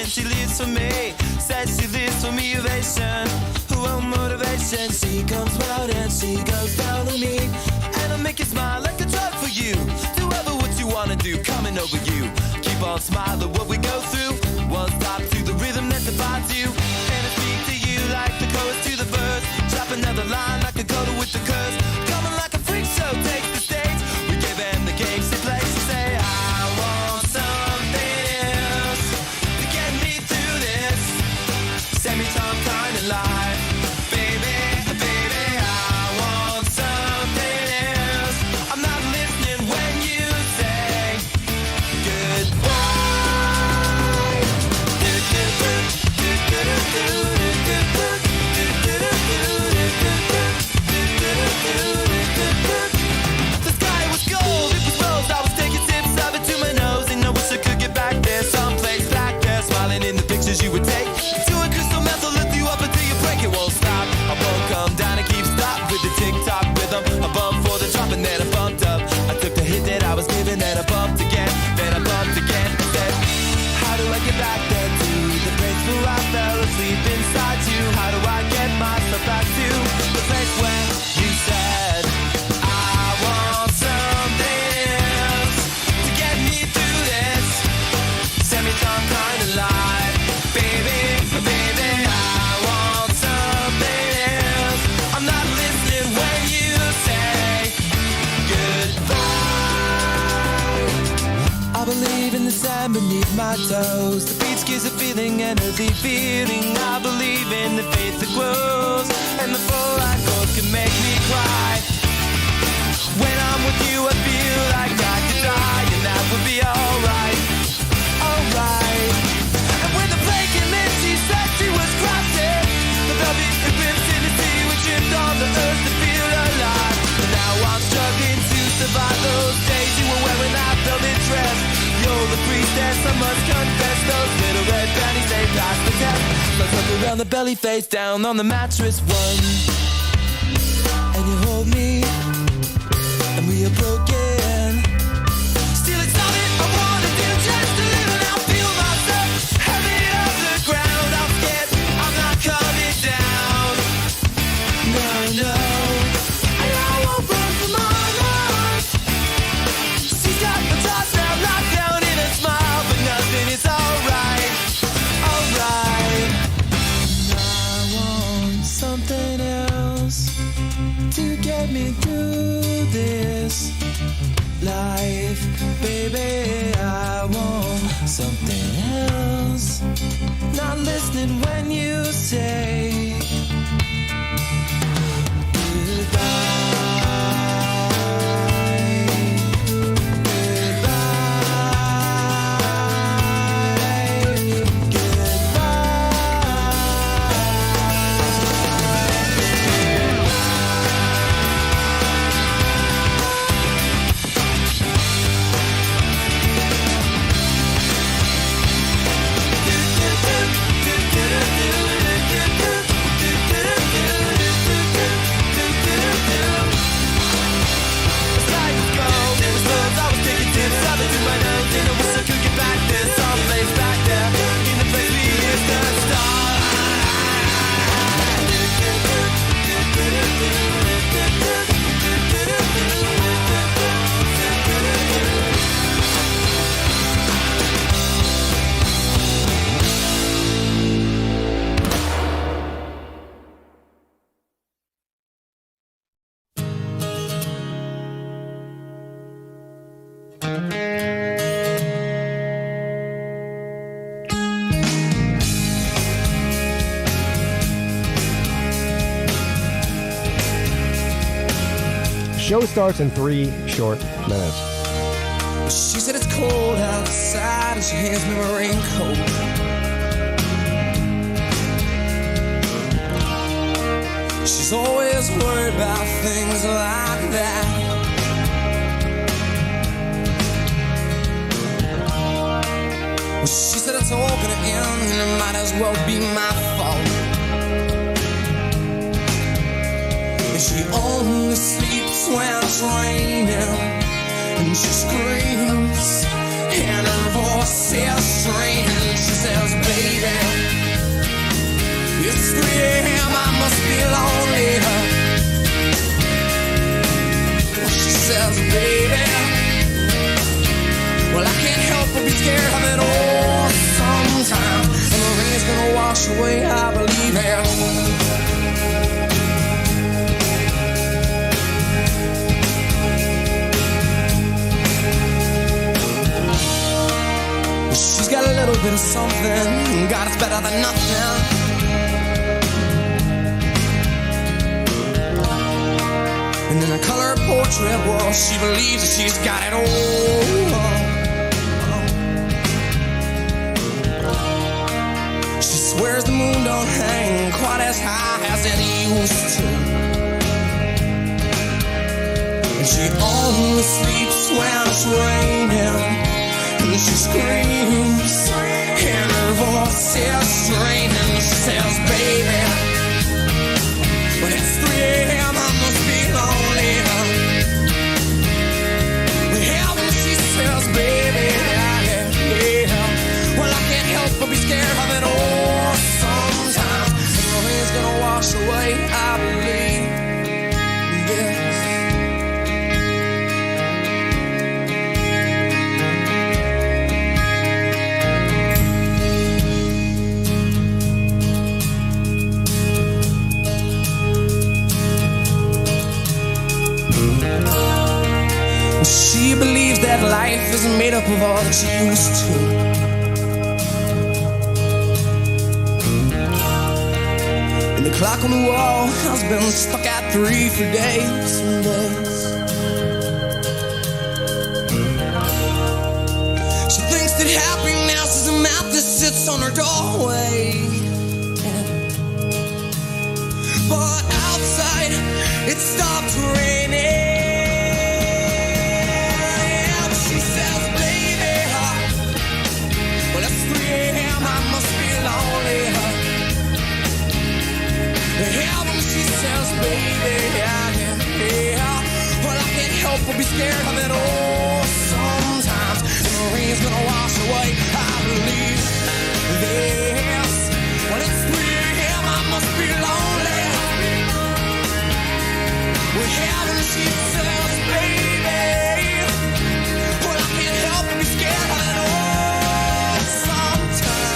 and she lives for me. Says she lives for me, ovation. Who motivation? She comes round and she goes down on me, and I make you smile like a drug for you. Do ever what you wanna do, coming over you. Keep on smiling what we go through. One stop to the rhythm that divides you, and I speak to you like the chorus to the verse. Drop another line like a coda with the curse. Coming like a freak show, take the stage. We give them the games they play. She say, I want something else to get me through this semi-time kind of life. Baby, baby, I want something else. I'm not listening when you say goodbye. The sky was gold, it was rose. I was taking sips of it to my nose, and I wish I could get back there, someplace back there, smiling in the pictures you would take. To a crystal meth, I'll lift you up until you break. It won't stop. I won't come down and keep stop with the tick-tock rhythm. I bumped for the drop and then I bumped up. I took the hit that I was given, then I bumped again, then I bumped again. I said, how do I get back there to the place where I fell asleep inside you? How do I get myself back to the place where you said I want something else to get me through this semi-time kind of life? Baby, baby, I want something else. I'm not listening when you say goodbye. I believe in the sand beneath my toes. The beach gives a feeling, an earthy feeling. I believe in the faith that grows, and the full-line goals can make me cry. When I'm with you, I feel like I could die, and that would be alright, alright. And when the plane came in, she said she was crossing the velvet ribbons in the sea, we tripped on the earth to feel alive. And now I'm struggling to survive those days you were wearing that velvet dress. You're the priestess, I must confess. Those little red panties, they passed the test. Let's look around the belly, face down on the mattress. One, and you hold me, and we are broken. Still it's all that I wanna do, just to live and I'll feel myself heavy off the ground. I'm scared I'm not coming down. No, no, and I won't run from my life. She's got the toss now locked down in a smile, but nothing is alright, alright. I want something else to get me through this life. Baby, I want something else. Not listening when you say goodbye. Show starts in 3 short minutes. She said it's cold outside and she hands me my raincoat. She's always worried about things like that. Well, she said it's all gonna end and it might as well be my fault. And she only sleeps when it's raining, and she screams and her voice is strange. She says, baby, it's 3 a.m., I must be lonely. She says, baby, well, I can't help but be scared of it all sometimes. And the rain's gonna wash away, I believe it. She's got a little bit of something, God, it's better than nothing. And in a color portrait, well, she believes that she's got it all. She swears the moon don't hang quite as high as it used to. And she only sleeps when it's raining. And she screams, and her voice is strange. And she says, baby, when it's 3 a.m., I must be lonely. Yeah, when she says, baby, yeah, well, I can't help but be scared of it all sometimes. And the rain's gonna wash away, I believe. Yes. She believes that life is made up of all that she used to. And the clock on the wall has been stuck at 3 for days and days. She thinks that happiness is a map that sits on her doorway. But outside, it stopped raining. Baby, yeah. Well, I can't help but be scared of it all sometimes. The rain's gonna wash away, I believe this. When it's 3 a.m., I must be lonely. Well, yeah, when she says, baby, well, I can't help but be scared of it all sometimes.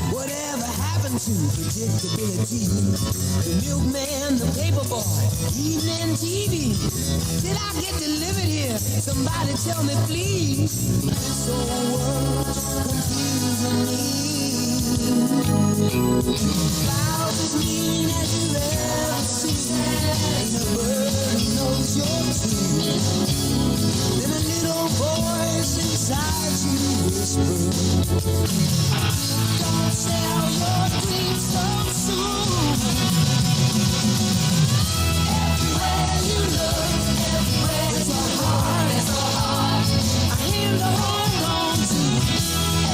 Whatever happened to predictability? The milkman, the paperboy, evening TV. Did I get delivered here? Somebody tell me, please. This whole world's confusing me. Clouds as mean as you've ever seen. Ain't a bird knows your tune. Then a little voice inside you whispers, don't sell your dreams so soon. Everywhere you look, everywhere it's a heart, a hand to hold on to.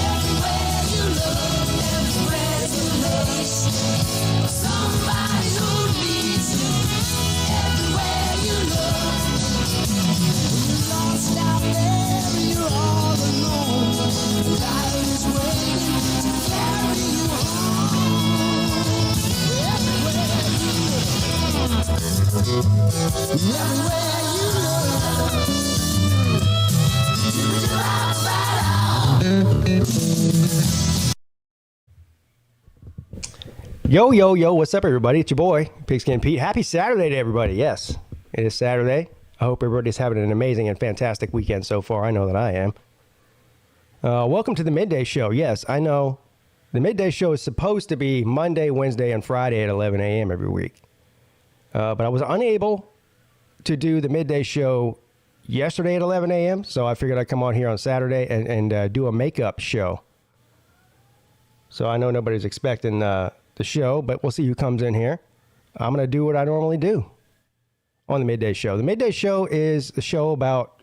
Everywhere you look, everywhere it's a place, somebody who needs you. Everywhere you look, when you're lost out there and you're all alone, life is waiting to carry you home. Everywhere you look, everywhere you look, you're outside out. Yo, what's up, everybody? It's your boy, PigskinPeete. Happy Saturday to everybody. Yes, it is Saturday. I hope everybody's having an amazing and fantastic weekend so far. I know that I am. Welcome to the Midday Show. Yes, I know the Midday Show is supposed to be Monday, Wednesday, and Friday at 11 a.m. every week. But I was unable to do the Midday Show yesterday at 11 a.m., so I figured I'd come on here on Saturday and do a makeup show. So I know nobody's expecting the show, but we'll see who comes in here. I'm going to do what I normally do on the Midday Show. The Midday Show is a show about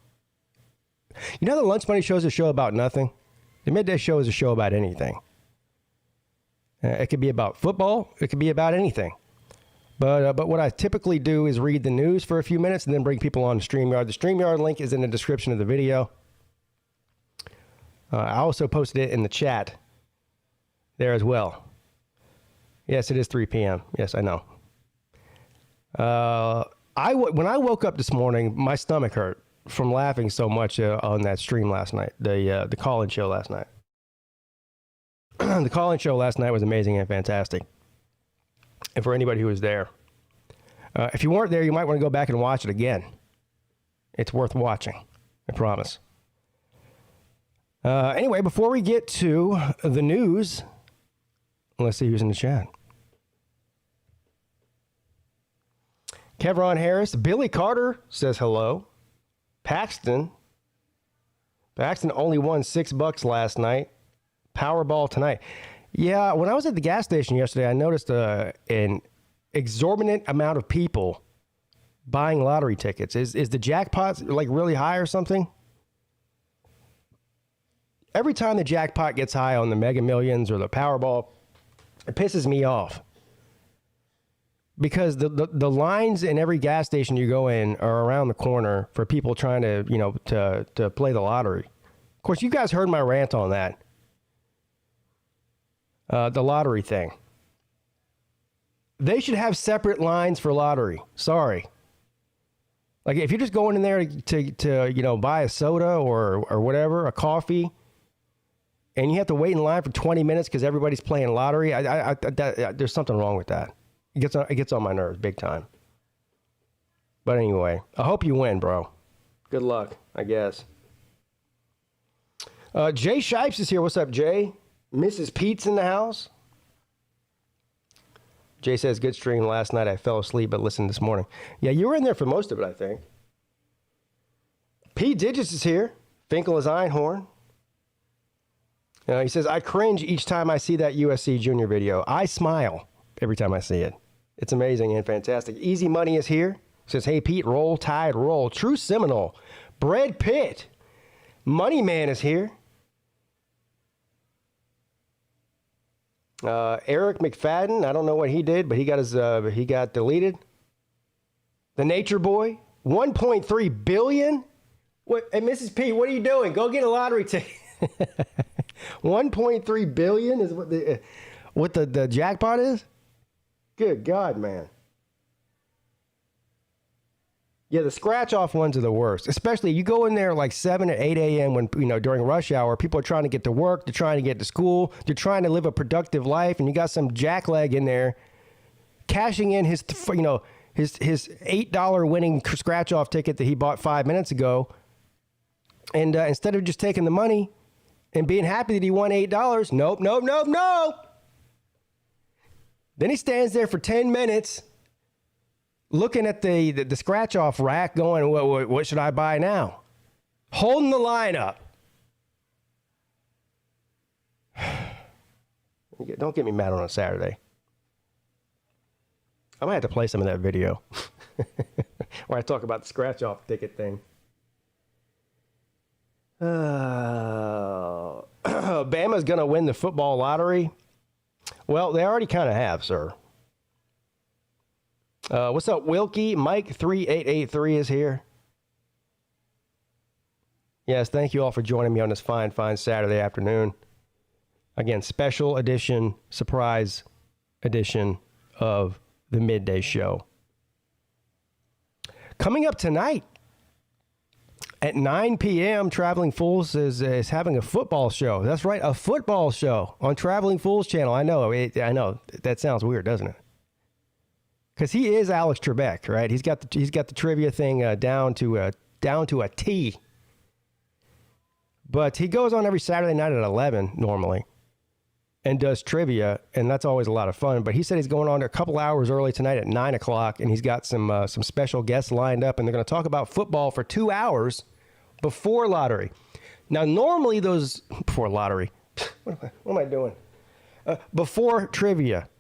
You know, the Lunch Money Show is a show about nothing. The Midday Show is a show about anything. It could be about football. It could be about anything. But what I typically do is read the news for a few minutes and then bring people on to StreamYard. The StreamYard link is in the description of the video. I also posted it in the chat there as well. Yes, it is 3 p.m. Yes, I know. When I woke up this morning, my stomach hurt from laughing so much on that stream last night, the call-in show last night. The call-in show last night was amazing and fantastic. And for anybody who was there, if you weren't there, you might want to go back and watch it again. It's worth watching, I promise. Anyway, before we get to the news, let's see who's in the chat. Kevron Harris, Billy Carter says hello. Paxton only won $6 last night. Powerball tonight. Yeah, when I was at the gas station yesterday, I noticed an exorbitant amount of people buying lottery tickets. Is the jackpot like really high or something? Every time the jackpot gets high on the Mega Millions or the Powerball, it pisses me off. Because the lines in every gas station you go in are around the corner for people trying to, to play the lottery. Of course, you guys heard my rant on that. The lottery thing. They should have separate lines for lottery. Sorry. Like if you're just going in there to buy a soda or whatever, a coffee, and you have to wait in line for 20 minutes because everybody's playing lottery, there's something wrong with that. It gets on my nerves big time. But anyway, I hope you win, bro. Good luck, I guess. Jay Shipes is here. What's up, Jay? Mrs. Pete's in the house. Jay says, good stream last night. I fell asleep, but listened this morning. Yeah, you were in there for most of it, I think. Pete Digits is here. Finkel is Einhorn. He says, I cringe each time I see that USC Junior video. I smile every time I see it. It's amazing and fantastic. Easy Money is here. Says, hey, Pete, roll, tide, roll. True Seminole. Brad Pitt. Money Man is here. Eric McFadden, I don't know what he did, but he got deleted. The Nature Boy, 1.3 billion. What? Hey, Mrs. P, what are you doing? Go get a lottery ticket. 1.3 billion is what the jackpot is. Good God, man. Yeah, the scratch-off ones are the worst. Especially you go in there like 7 or 8 a.m. when, during rush hour, people are trying to get to work, they're trying to get to school, they're trying to live a productive life, and you got some jackleg in there cashing in his $8 winning scratch-off ticket that he bought 5 minutes ago. And instead of just taking the money and being happy that he won $8, nope. Then he stands there for 10 minutes looking at the scratch-off rack going, what should I buy now? Holding the line up. Don't get me mad on a Saturday. I might have to play some of that video where I talk about the scratch-off ticket thing. Bama's going to win the football lottery. Well, they already kind of have, sir. What's up, Wilkie? Mike 3883 is here. Yes, thank you all for joining me on this fine Saturday afternoon. Again, special edition, surprise edition of the Midday Show. Coming up tonight at 9 p.m., Traveling Fools is having a football show. That's right, a football show on Traveling Fools channel. I know that sounds weird, doesn't it? Because he is Alex Trebek, right? He's got the trivia thing down to a T. But he goes on every Saturday night at 11 normally and does trivia, and that's always a lot of fun. But he said he's going on a couple hours early tonight at 9 o'clock, and he's got some special guests lined up, and they're going to talk about football for 2 hours before lottery. Now, normally before lottery, what am I doing? Before trivia.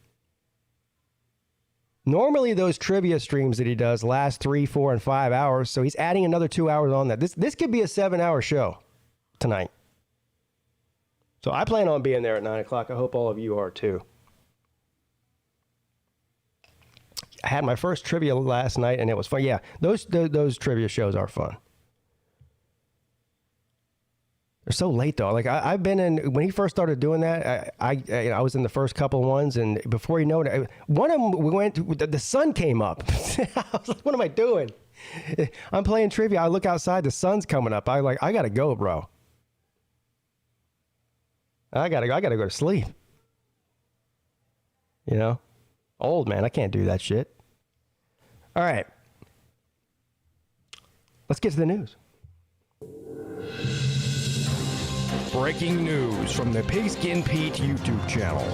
Normally, those trivia streams that he does last 3, 4, and 5 hours, so he's adding another 2 hours on that. This could be a 7-hour show tonight. So I plan on being there at 9 o'clock. I hope all of you are too. I had my first trivia last night, and it was fun. Yeah, those trivia shows are fun. They're so late though. Like I've been in when he first started doing that. I was in the first couple of ones, and before you know it, one of them we went. The sun came up. I was like, "What am I doing?" I'm playing trivia. I look outside. The sun's coming up. I gotta go, bro. I gotta go to sleep. You know, old man. I can't do that shit. All right, let's get to the news. Breaking news from the PigskinPeete YouTube channel.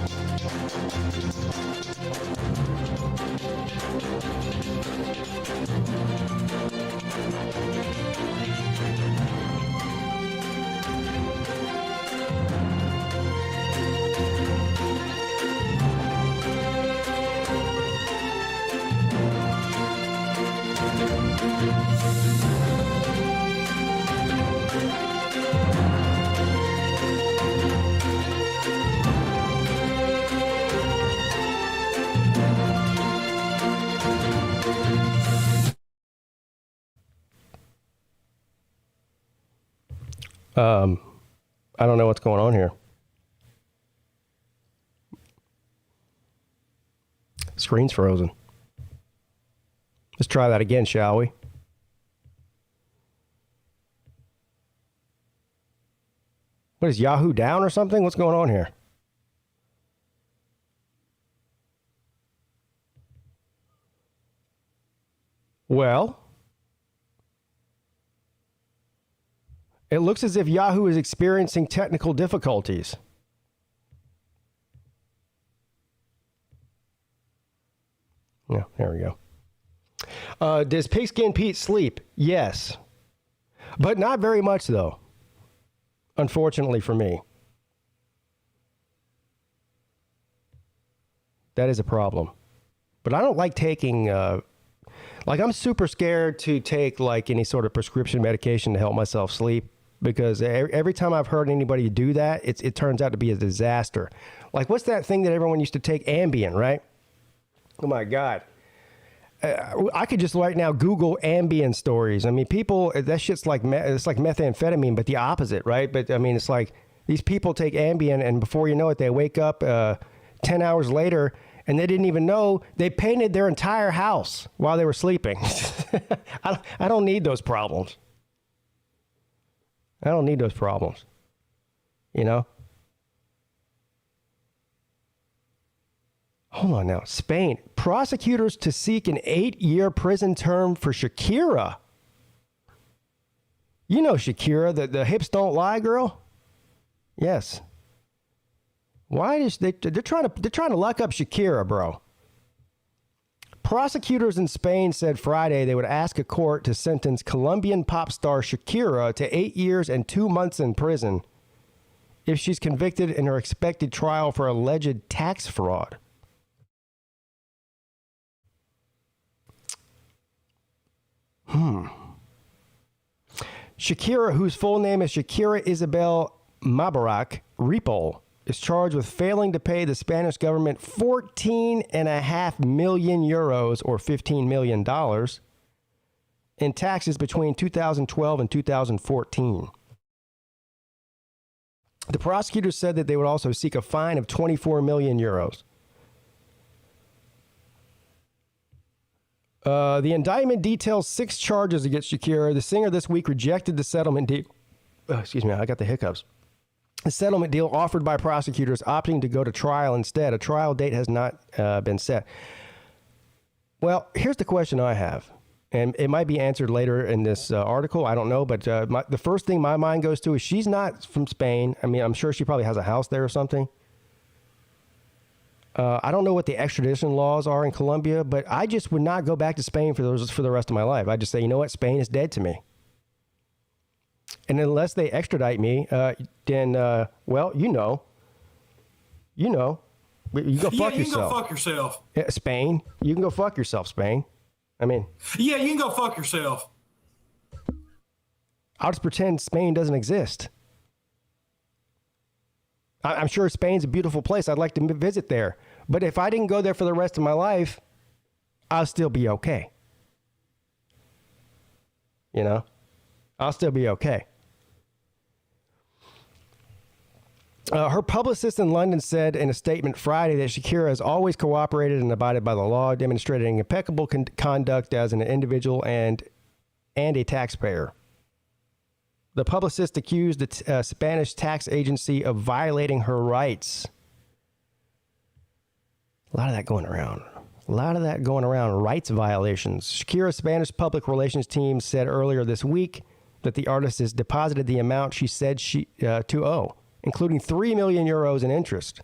I don't know what's going on here. Screen's frozen. Let's try that again, shall we? What is Yahoo down or something? What's going on here? Well, it looks as if Yahoo is experiencing technical difficulties. Yeah, there we go. Does Pigskin Pete sleep? Yes. But not very much, though. Unfortunately for me. That is a problem. But I don't like taking... I'm super scared to take, like, any sort of prescription medication to help myself sleep. Because every time I've heard anybody do that, it turns out to be a disaster. Like, what's that thing that everyone used to take? Ambien, right? Oh, my God. I could just right now Google Ambien stories. I mean, people, that shit's like, it's like methamphetamine, but the opposite, right? But, I mean, it's like these people take Ambien, and before you know it, they wake up 10 hours later, and they didn't even know they painted their entire house while they were sleeping. I don't need those problems. I don't need those problems, you know? Hold on now. Spain. Prosecutors to seek an 8-year prison term for Shakira. You know Shakira, the hips don't lie girl? Yes. Why is they're trying to lock up Shakira, bro? Prosecutors in Spain said Friday they would ask a court to sentence Colombian pop star Shakira to 8 years and 2 months in prison if she's convicted in her expected trial for alleged tax fraud. Shakira, whose full name is Shakira Isabel Mabarak Ripoll, is charged with failing to pay the Spanish government 14.5 million euros or $15 million in taxes between 2012 and 2014. The prosecutors said that they would also seek a fine of 24 million euros. The indictment details 6 charges against Shakira. The singer this week rejected the settlement deal. Excuse me, I got the hiccups. The settlement deal offered by prosecutors, opting to go to trial instead. A trial date has not been set. Well, here's the question I have, and it might be answered later in this article. I don't know, but the first thing my mind goes to is she's not from Spain. I mean, I'm sure she probably has a house there or something. I don't know what the extradition laws are in Colombia, but I just would not go back to Spain for the rest of my life. I'd just say, you know what, Spain is dead to me. And unless they extradite me, then, well, you know, You go fuck you can yourself. go fuck yourself. Yeah, Spain. You can go fuck yourself, Spain. I mean. Yeah, you can go fuck yourself. I'll just pretend Spain doesn't exist. I'm sure Spain's a beautiful place. I'd like to visit there. But if I didn't go there for the rest of my life, I'll still be okay. You know? I'll still be okay. Her publicist in London said in a statement Friday that Shakira has always cooperated and abided by the law, demonstrating impeccable conduct as an individual and a taxpayer. The publicist accused the Spanish tax agency of violating her rights. A lot of that going around. Rights violations. Shakira's Spanish public relations team said earlier this week that the artist has deposited the amount she said to owe, including 3 million euros in interest.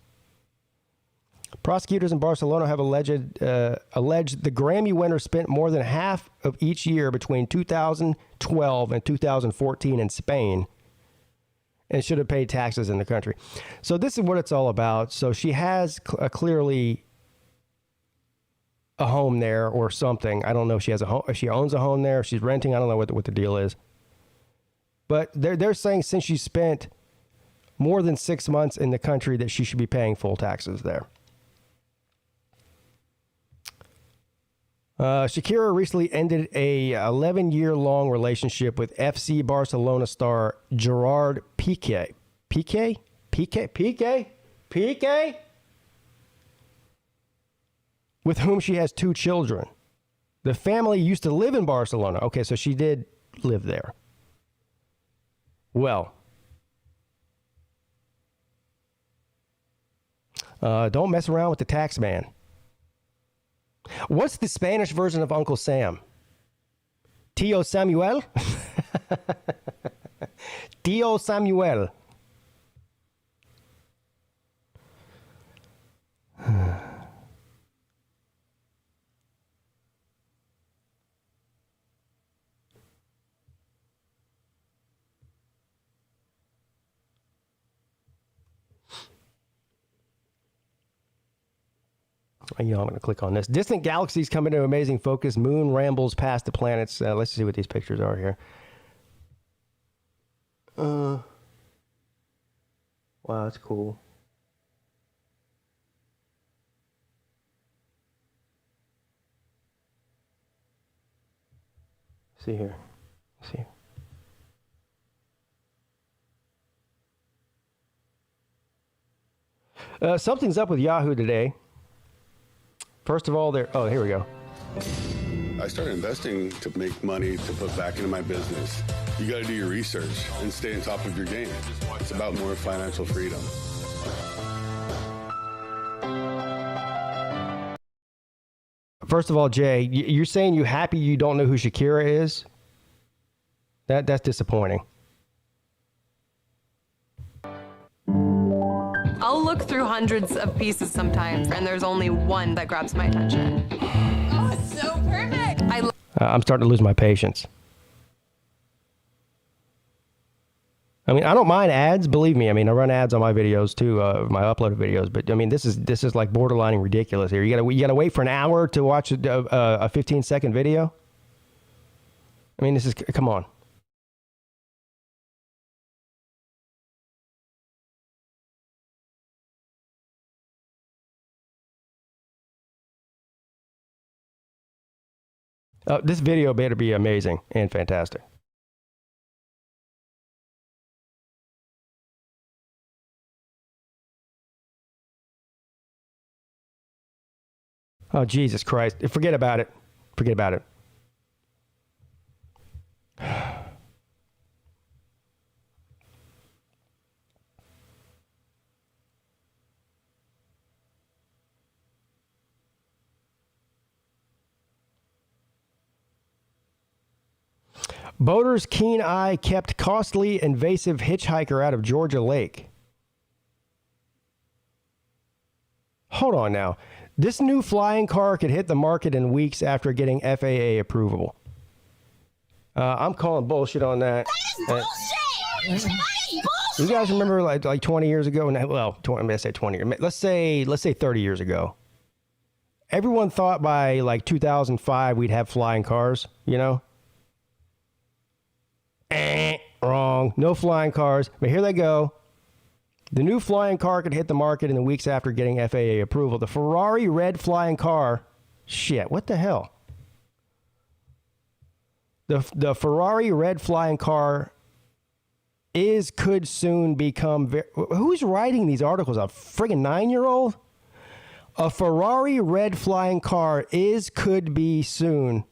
Prosecutors in Barcelona have alleged the Grammy winner spent more than half of each year between 2012 and 2014 in Spain and should have paid taxes in the country. So this is what it's all about. So she has clearly a home there or something. I don't know if she has a home, if she owns a home there, if she's renting. I don't know what the deal is. But they're saying since she spent more than 6 months in the country that she should be paying full taxes there. Shakira recently ended a 11-year-long relationship with FC Barcelona star Gerard Piqué. Piqué? With whom she has 2 children. The family used to live in Barcelona. Okay, so she did live there. Well, don't mess around with the tax man. What's the Spanish version of Uncle Sam? Tío Samuel? Tío Samuel. I'm going to click on this. Distant galaxies come into amazing focus. Moon rambles past the planets. Let's see what these pictures are here. Wow, that's cool. See here. See. Something's up with Yahoo today. First of all, here we go. I started investing to make money to put back into my business. You got to do your research and stay on top of your game. It's about more financial freedom. First of all, Jay, you're saying you're happy you don't know who Shakira is? That's disappointing. I'll look through hundreds of pieces sometimes, and there's only one that grabs my attention. Oh, it's so perfect! I'm starting to lose my patience. I mean, I don't mind ads, believe me. I mean, I run ads on my videos too, my uploaded videos. But I mean, this is like borderline ridiculous here. You gotta wait for an hour to watch a 15-second video. I mean, come on. This video better be amazing and fantastic. Oh, Jesus Christ. Forget about it. Forget about it. Boater's keen eye kept costly invasive hitchhiker out of Georgia lake. Hold on now. This new flying car could hit the market in weeks after getting FAA approval. I'm calling bullshit on that. That is bullshit! That is bullshit! You guys remember like 20 years ago? Well, I'm gonna say 20. Let's say 30 years ago. Everyone thought by like 2005 we'd have flying cars. You know? Wrong. No flying cars. But here they go. The new flying car could hit the market in the weeks after getting FAA approval. The Ferrari red flying car. Shit, what the hell? The Ferrari red flying car could soon become... Who's writing these articles? A friggin' 9-year-old? A Ferrari red flying car could soon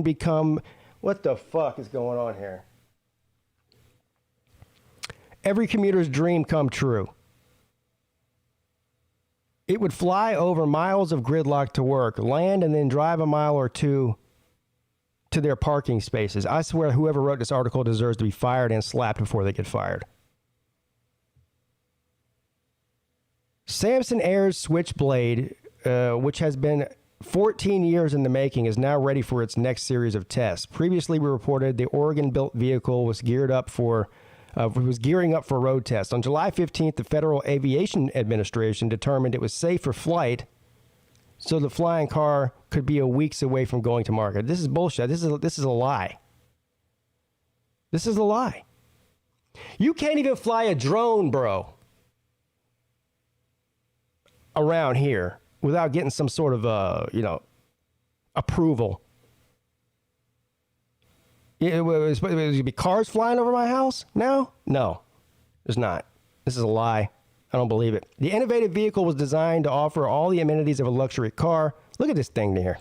become... What the fuck is going on here? Every commuter's dream come true. It would fly over miles of gridlock to work, land, and then drive a mile or two to their parking spaces. I swear whoever wrote this article deserves to be fired and slapped before they get fired. Samson Air's Switchblade, which has been 14 years in the making, is now ready for its next series of tests. Previously, we reported the Oregon-built vehicle was gearing up for road tests. On July 15th, the Federal Aviation Administration determined it was safe for flight, so the flying car could be a weeks away from going to market. This is bullshit. This is a lie. This is a lie. You can't even fly a drone, bro, around here without getting some sort of approval. It was going to be cars flying over my house now? No, there's not. This is a lie. I don't believe it. The innovative vehicle was designed to offer all the amenities of a luxury car. Look at this thing here.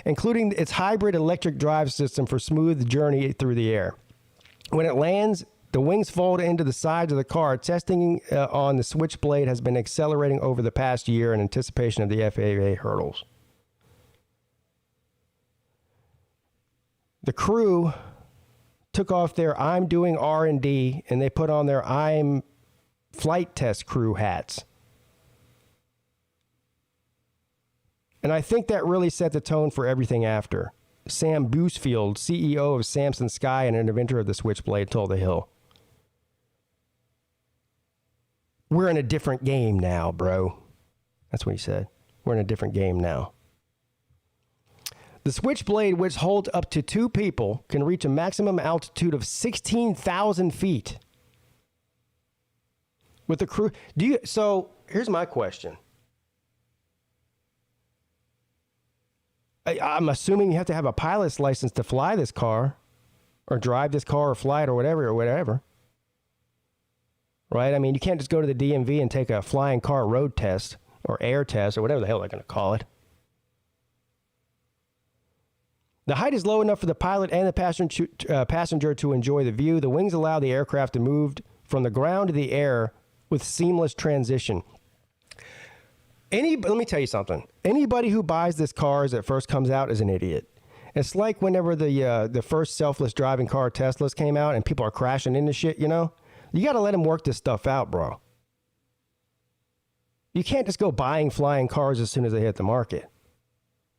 Including its hybrid electric drive system for smooth journey through the air. When it lands, the wings fold into the sides of the car. Testing on the Switchblade has been accelerating over the past year in anticipation of the FAA hurdles. The crew took off their I'm doing R&D and they put on their I'm flight test crew hats. And I think that really set the tone for everything after. Sam Boosfield, CEO of Samson Sky and an inventor of the Switchblade, told The Hill. We're in a different game now, bro. That's what he said. We're in a different game now. The Switchblade, which holds up to 2 people, can reach a maximum altitude of 16,000 feet. With the crew, so here's my question. I'm assuming you have to have a pilot's license to fly this car, or drive this car, or fly it, or whatever. Right? I mean, you can't just go to the DMV and take a flying car road test, or air test, or whatever the hell they're going to call it. The height is low enough for the pilot and the passenger to enjoy the view. The wings allow the aircraft to move from the ground to the air with seamless transition. Let me tell you something. Anybody who buys this car as it first comes out is an idiot. It's like whenever the first selfless driving car Teslas came out and people are crashing into shit, you know? You got to let them work this stuff out, bro. You can't just go buying flying cars as soon as they hit the market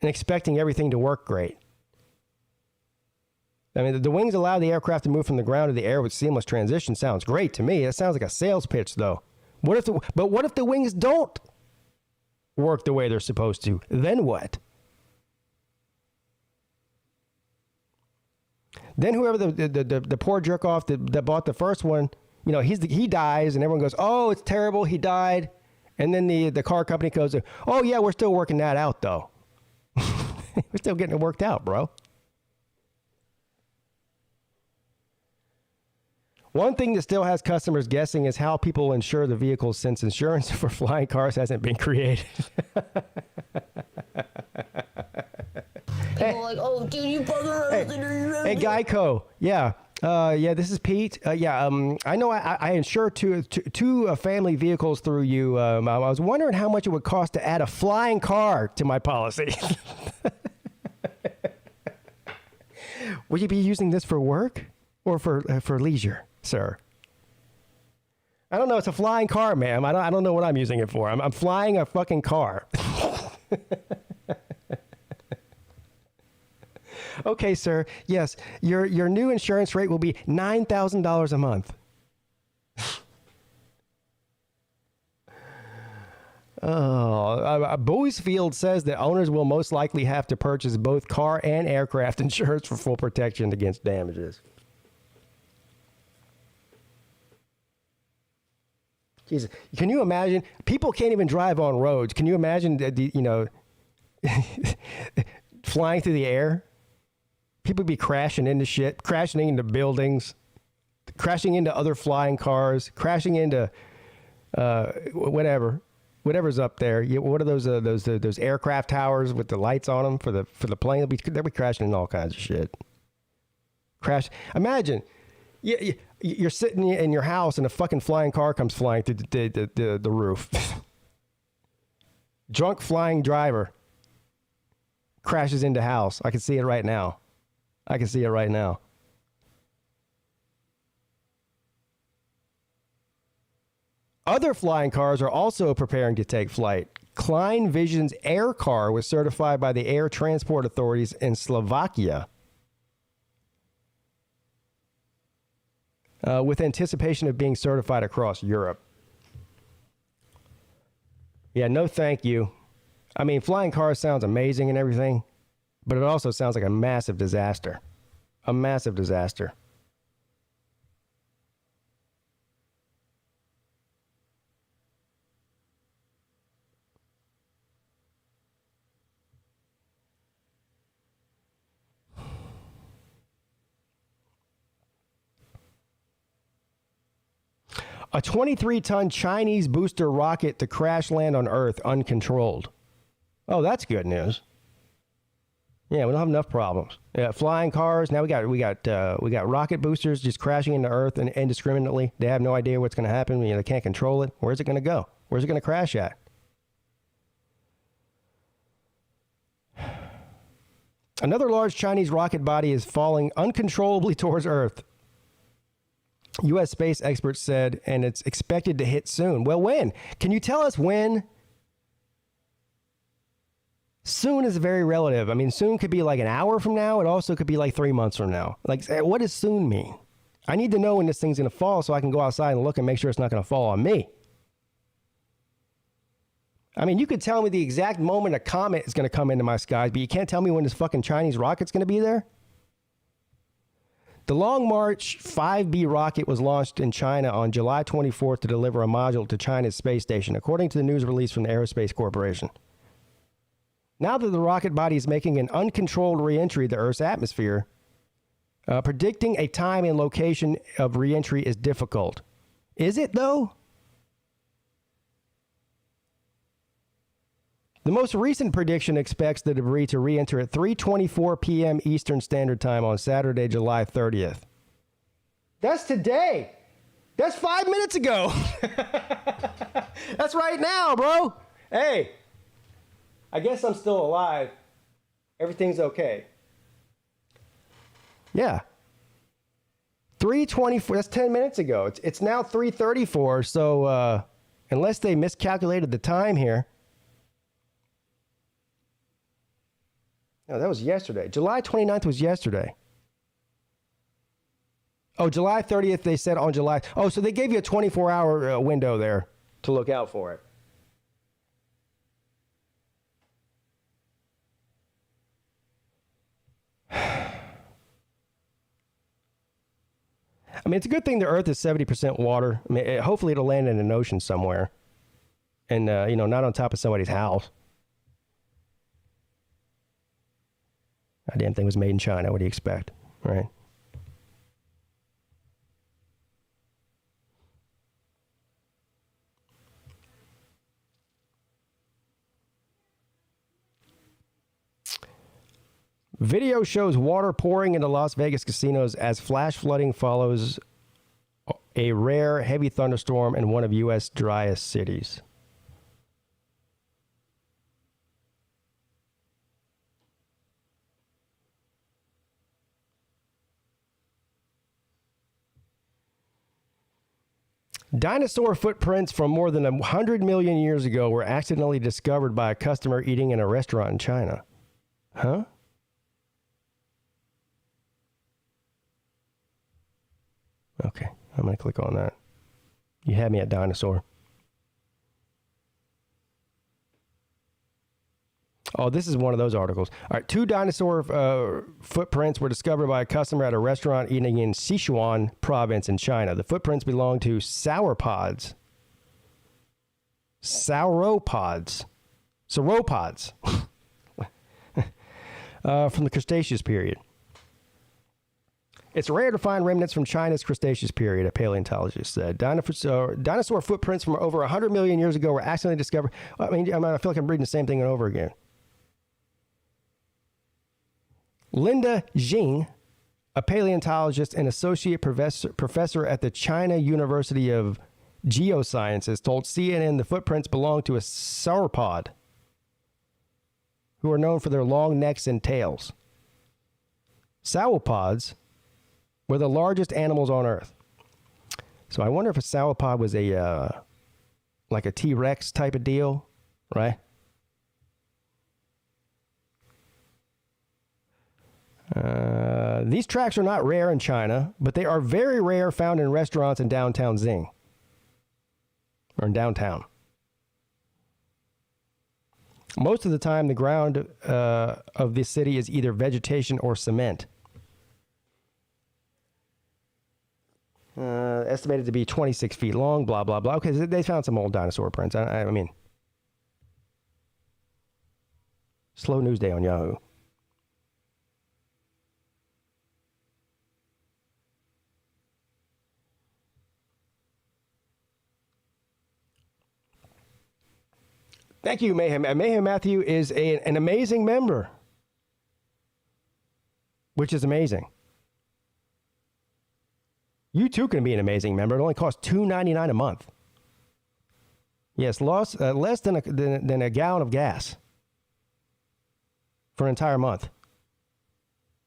and expecting everything to work great. I mean, the wings allow the aircraft to move from the ground to the air with seamless transition. Sounds great to me. It sounds like a sales pitch, though. What if the wings don't work the way they're supposed to? Then what? Then whoever the poor jerk off that bought the first one, you know, he dies, and everyone goes, "Oh, it's terrible, he died." And then the car company goes, "Oh yeah, we're still working that out, though." We're still getting it worked out, bro. One thing that still has customers guessing is how people insure the vehicles since insurance for flying cars hasn't been created. People like, oh, dude, you bugger. Hey, Geico. Yeah. This is Pete. I know I insure two family vehicles through you. I was wondering how much it would cost to add a flying car to my policy. Would you be using this for work or for leisure, sir? I don't know. It's a flying car, ma'am. I don't know what I'm using it for. I'm flying a fucking car. Okay, sir. Yes, your new insurance rate will be $9,000 a month. Bowiesfield says that owners will most likely have to purchase both car and aircraft insurance for full protection against damages. Jesus, can you imagine? People can't even drive on roads. Can you imagine, flying through the air? People be crashing into shit, crashing into buildings, crashing into other flying cars, crashing into whatever's up there. What are those aircraft towers with the lights on them for the plane? They'll be crashing into all kinds of shit. Crash. Imagine. You're sitting in your house and a fucking flying car comes flying through the roof. Drunk flying driver crashes into house. I can see it right now. Other flying cars are also preparing to take flight. Klein Vision's Air car was certified by the air transport authorities in Slovakia, with anticipation of being certified across Europe. Yeah, no thank you. I mean, flying cars sounds amazing and everything, but it also sounds like a massive disaster. A massive disaster. A 23-ton Chinese booster rocket to crash land on Earth uncontrolled. Oh, that's good news. Yeah, we don't have enough problems. Yeah, flying cars. Now we got rocket boosters just crashing into Earth and indiscriminately. They have no idea what's going to happen. They can't control it. Where's it going to go? Where's it going to crash at? Another large Chinese rocket body is falling uncontrollably towards Earth, U.S. space experts said, and it's expected to hit soon. Well, when? Can you tell us when? Soon is very relative. I mean, soon could be like an hour from now. It also could be like 3 months from now. Like, what does soon mean? I need to know when this thing's going to fall so I can go outside and look and make sure it's not going to fall on me. I mean, you could tell me the exact moment a comet is going to come into my skies, but you can't tell me when this fucking Chinese rocket's going to be there? The Long March 5B rocket was launched in China on July 24th to deliver a module to China's space station, according to the news release from the Aerospace Corporation. Now that the rocket body is making an uncontrolled re-entry to Earth's atmosphere, predicting a time and location of re-entry is difficult. Is it, though? The most recent prediction expects the debris to re-enter at 3:24 p.m. Eastern Standard Time on Saturday, July 30th. That's today. That's 5 minutes ago. That's right now, bro. Hey, I guess I'm still alive. Everything's okay. Yeah. 3:24, that's 10 minutes ago. It's now 3:34, so unless they miscalculated the time here. No, that was yesterday. July 29th was yesterday. Oh, July 30th, they said on July. Oh, so they gave you a 24-hour window there to look out for it. I mean, it's a good thing the Earth is 70% water. I mean, hopefully it'll land in an ocean somewhere. And, not on top of somebody's house. That damn thing was made in China. What do you expect, right? Video shows water pouring into Las Vegas casinos as flash flooding follows a rare heavy thunderstorm in one of U.S. driest cities. Dinosaur footprints from more than 100 million years ago were accidentally discovered by a customer eating in a restaurant in China. Huh? Okay, I'm going to click on that. You had me at dinosaur. Oh, this is one of those articles. All right, 2 dinosaur footprints were discovered by a customer at a restaurant eating in Sichuan province in China. The footprints belong to sauropods. Sauropods. From the Cretaceous period. It's rare to find remnants from China's Cretaceous period, a paleontologist said. Dinosaur footprints from over 100 million years ago were accidentally discovered. I feel like I'm reading the same thing over again. Linda Jing, a paleontologist and associate professor at the China University of Geosciences, told CNN the footprints belong to a sauropod, who are known for their long necks and tails. Sauropods were the largest animals on Earth. So I wonder if a sauropod was like a T-Rex type of deal, right? These tracks are not rare in China, but they are very rare found in restaurants in downtown Xing. Or in downtown. Most of the time, the ground of this city is either vegetation or cement. Estimated to be 26 feet long, blah, blah, blah. Okay, they found some old dinosaur prints. I mean, slow news day on Yahoo. Thank you, Mayhem. Mayhem Matthew is an amazing member, which is amazing. You too can be an amazing member. It only costs $2.99 a month. Yes, less than a gallon of gas for an entire month.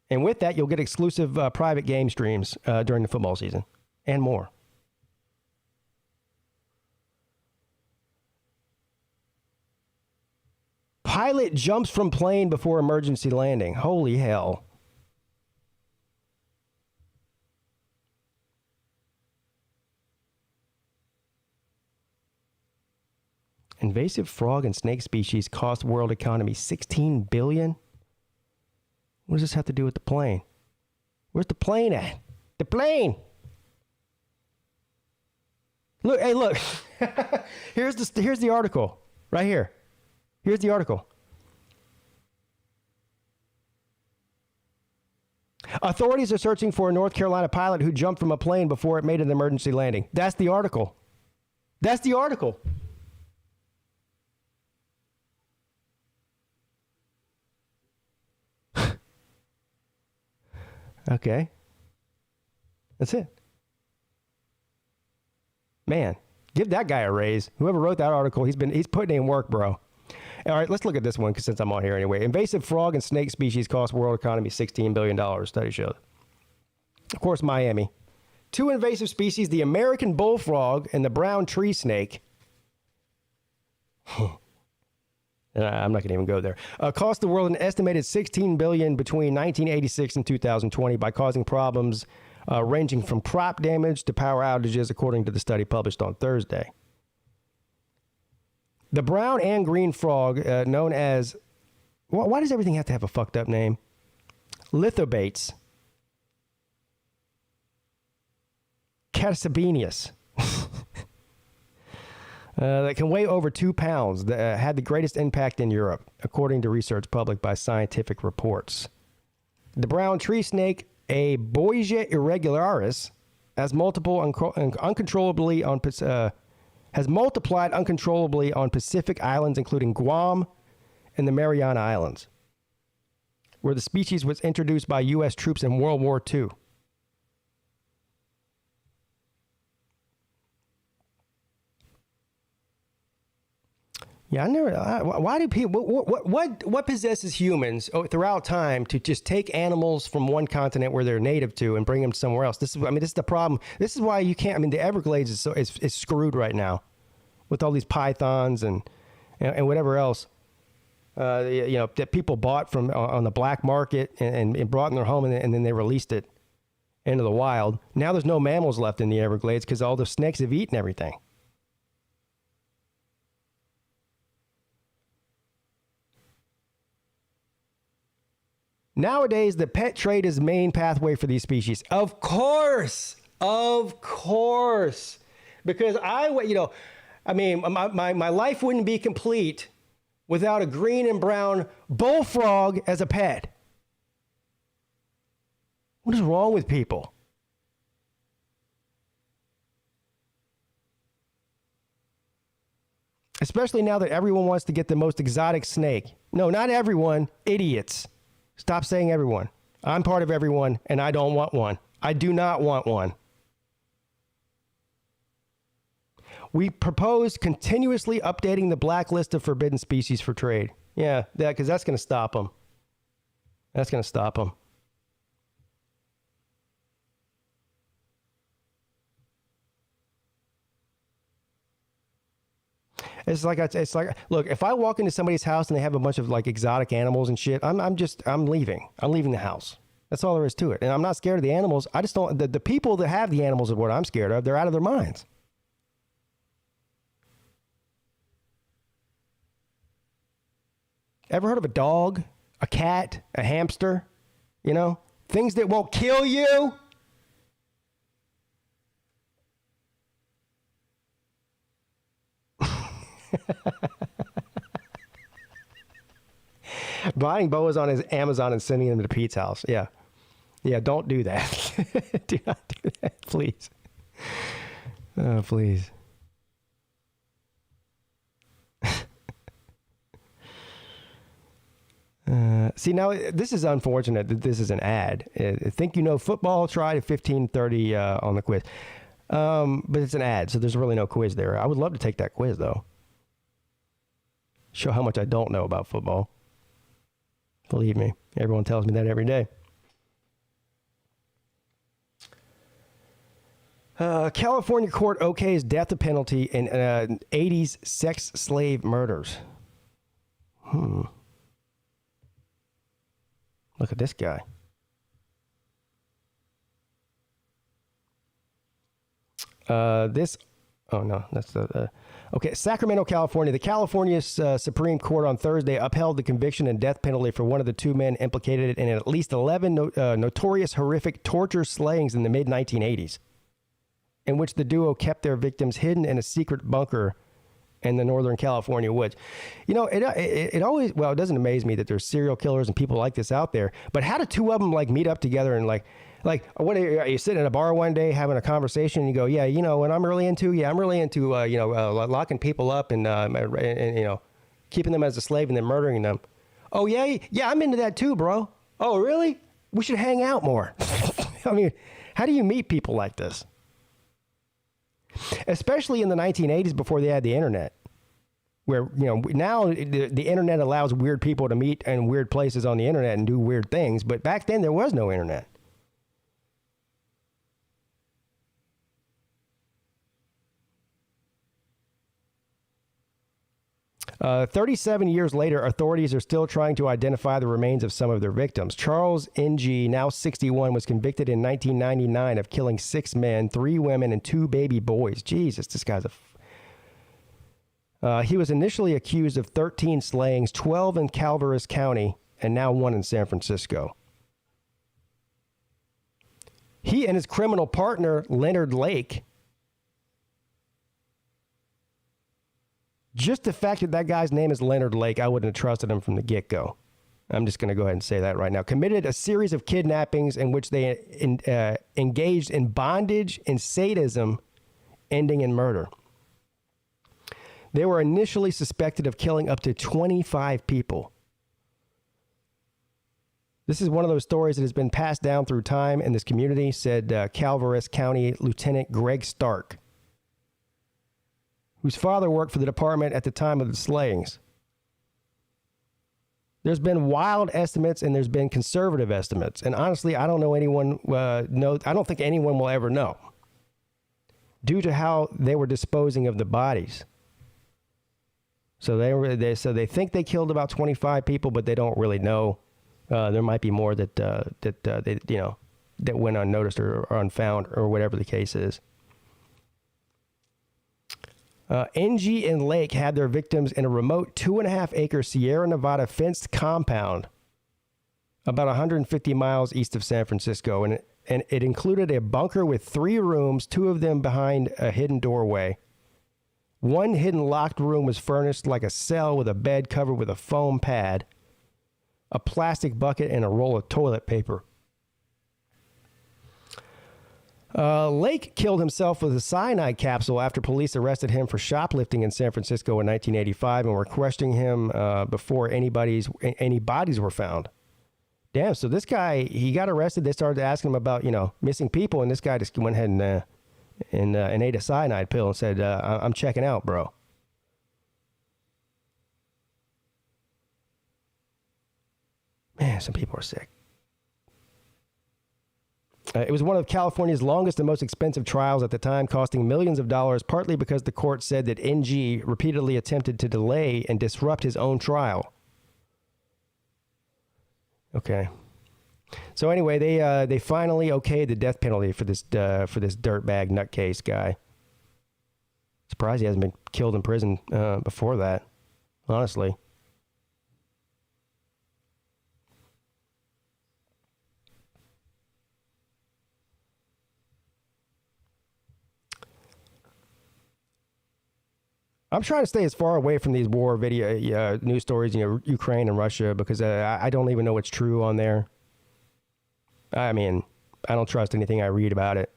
And with that, you'll get exclusive private game streams during the football season and more. Pilot jumps from plane before emergency landing. Holy hell. Invasive frog and snake species cost world economy $16 billion. What does this have to do with the plane? Where's the plane at? The plane! Look, hey, look. Here's the article. Right here. Here's the article. Authorities are searching for a North Carolina pilot who jumped from a plane before it made an emergency landing. That's the article. That's the article. Okay. That's it. Man, give that guy a raise. Whoever wrote that article, he's putting in work, bro. All right, let's look at this one since I'm on here anyway. Invasive frog and snake species cost world economy $16 billion, study shows. Of course, Miami. 2 invasive species, the American bullfrog and the brown tree snake. I'm not going to even go there. Cost the world an estimated $16 billion between 1986 and 2020 by causing problems ranging from crop damage to power outages, according to the study published on Thursday. The brown and green frog, known as... Why does everything have to have a fucked up name? Lithobates. Catasabenius. That can weigh over 2 pounds, had the greatest impact in Europe, according to research published by Scientific Reports. The brown tree snake, a Boygia irregularis, has multiplied uncontrollably on Pacific islands, including Guam and the Mariana Islands, where the species was introduced by U.S. troops in World War II. Yeah, I never. Why do people? What possesses humans throughout time to just take animals from one continent where they're native to and bring them somewhere else? This is the problem. This is why you can't. I mean, the Everglades is screwed right now with all these pythons and whatever else. That people bought from on the black market and brought in their home and then they released it. into the wild. Now there's no mammals left in the Everglades because all the snakes have eaten everything. Nowadays, the pet trade is the main pathway for these species. Of course. Because my life wouldn't be complete without a green and brown bullfrog as a pet. What is wrong with people? Especially now that everyone wants to get the most exotic snake. No, not everyone. Idiots. Stop saying everyone. I'm part of everyone, and I don't want one. I do not want one. We propose continuously updating the blacklist of forbidden species for trade. Yeah, because that's going to stop them. That's going to stop them. It's like, look, if I walk into somebody's house and they have a bunch of like exotic animals and shit, I'm leaving. I'm leaving the house. That's all there is to it. And I'm not scared of the animals. I just don't, the people that have the animals are what I'm scared of. They're out of their minds. Ever heard of a dog, a cat, a hamster? You know, things that won't kill you? Buying boas on his Amazon and sending them to Pete's house. Yeah. Yeah, don't do that. Do not do that, please. Oh, please. See, now, this is unfortunate that this is an ad. Think you know football? Try to 15:30 on the quiz. But it's an ad, so there's really no quiz there. I would love to take that quiz, though. Show how much I don't know about football. Believe me, everyone tells me that every day. California court okays death penalty in 80s sex slave murders. Look at this guy. Okay, Sacramento, California. The California Supreme Court on Thursday upheld the conviction and death penalty for one of the two men implicated in at least 11 notorious horrific torture slayings in the mid-1980s, in which the duo kept their victims hidden in a secret bunker in the Northern California woods. You know, it always, well, it doesn't amaze me that there's serial killers and people like this out there, but how do two of them like meet up together and like what are you sitting in a bar one day having a conversation and you go, yeah, you know what I'm really into locking people up and you know, keeping them as a slave and then murdering them. Oh yeah, I'm into that too, bro. Oh really? We should hang out more. I mean, how do you meet people like this? Especially in the 1980s before they had the internet, where, you know, now the internet allows weird people to meet in weird places on the internet and do weird things. But back then there was no internet. Uh, 37 years later, authorities are still trying to identify the remains of some of their victims. Charles Ng, now 61, was convicted in 1999 of killing 6 men, 3 women, and 2 baby boys. Jesus, this guy's he was initially accused of 13 slayings, 12 in Calvaris County, and now 1 in San Francisco. He and his criminal partner, Leonard Lake, just the fact that guy's name is Leonard Lake, I wouldn't have trusted him from the get-go. I'm just going to go ahead and say that right now. Committed a series of kidnappings in which they engaged in bondage and sadism, ending in murder. They were initially suspected of killing up to 25 people. This is one of those stories that has been passed down through time in this community, said Calvaris County Lieutenant Greg Stark, whose father worked for the department at the time of the slayings. There's been wild estimates and there's been conservative estimates. And honestly, I don't know anyone, I don't think anyone will ever know, due to how they were disposing of the bodies. So they think they killed about 25 people, but they don't really know. There might be more that they, you know, that went unnoticed or unfound or whatever the case is. NG and Lake had their victims in a remote 2.5-acre Sierra Nevada fenced compound about 150 miles east of San Francisco. And it included a bunker with 3 rooms, 2 of them behind a hidden doorway. One hidden locked room was furnished like a cell with a bed covered with a foam pad, a plastic bucket, and a roll of toilet paper. Lake killed himself with a cyanide capsule after police arrested him for shoplifting in San Francisco in 1985 and were questioning him before any bodies were found. Damn, so this guy, he got arrested. They started asking him about, missing people, and this guy just went ahead and ate a cyanide pill and said, I'm checking out, bro. Man, some people are sick. It was one of California's longest and most expensive trials at the time, costing millions of dollars, partly because the court said that NG repeatedly attempted to delay and disrupt his own trial. Okay. So anyway, they finally okayed the death penalty for this dirtbag nutcase guy. Surprised he hasn't been killed in prison before that, honestly. I'm trying to stay as far away from these war video news stories, Ukraine and Russia, because I don't even know what's true on there. I mean, I don't trust anything I read about it.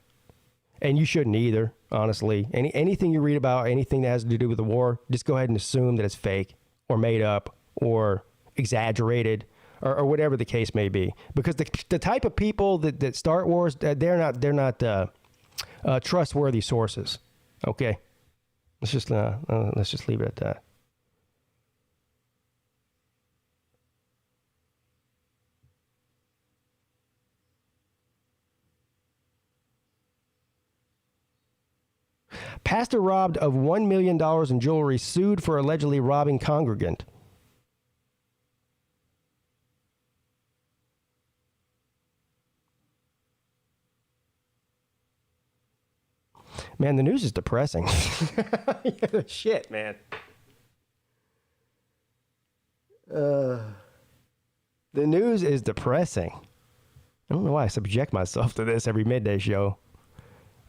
And you shouldn't either, honestly. Anything you read about, anything that has to do with the war, just go ahead and assume that it's fake or made up or exaggerated or whatever the case may be. Because the type of people that start wars, they're not trustworthy sources. Okay? Let's just leave it at that. Pastor robbed of $1 million in jewelry, sued for allegedly robbing congregant. Man, the news is depressing. Shit, man. The news is depressing. I don't know why I subject myself to this every midday show.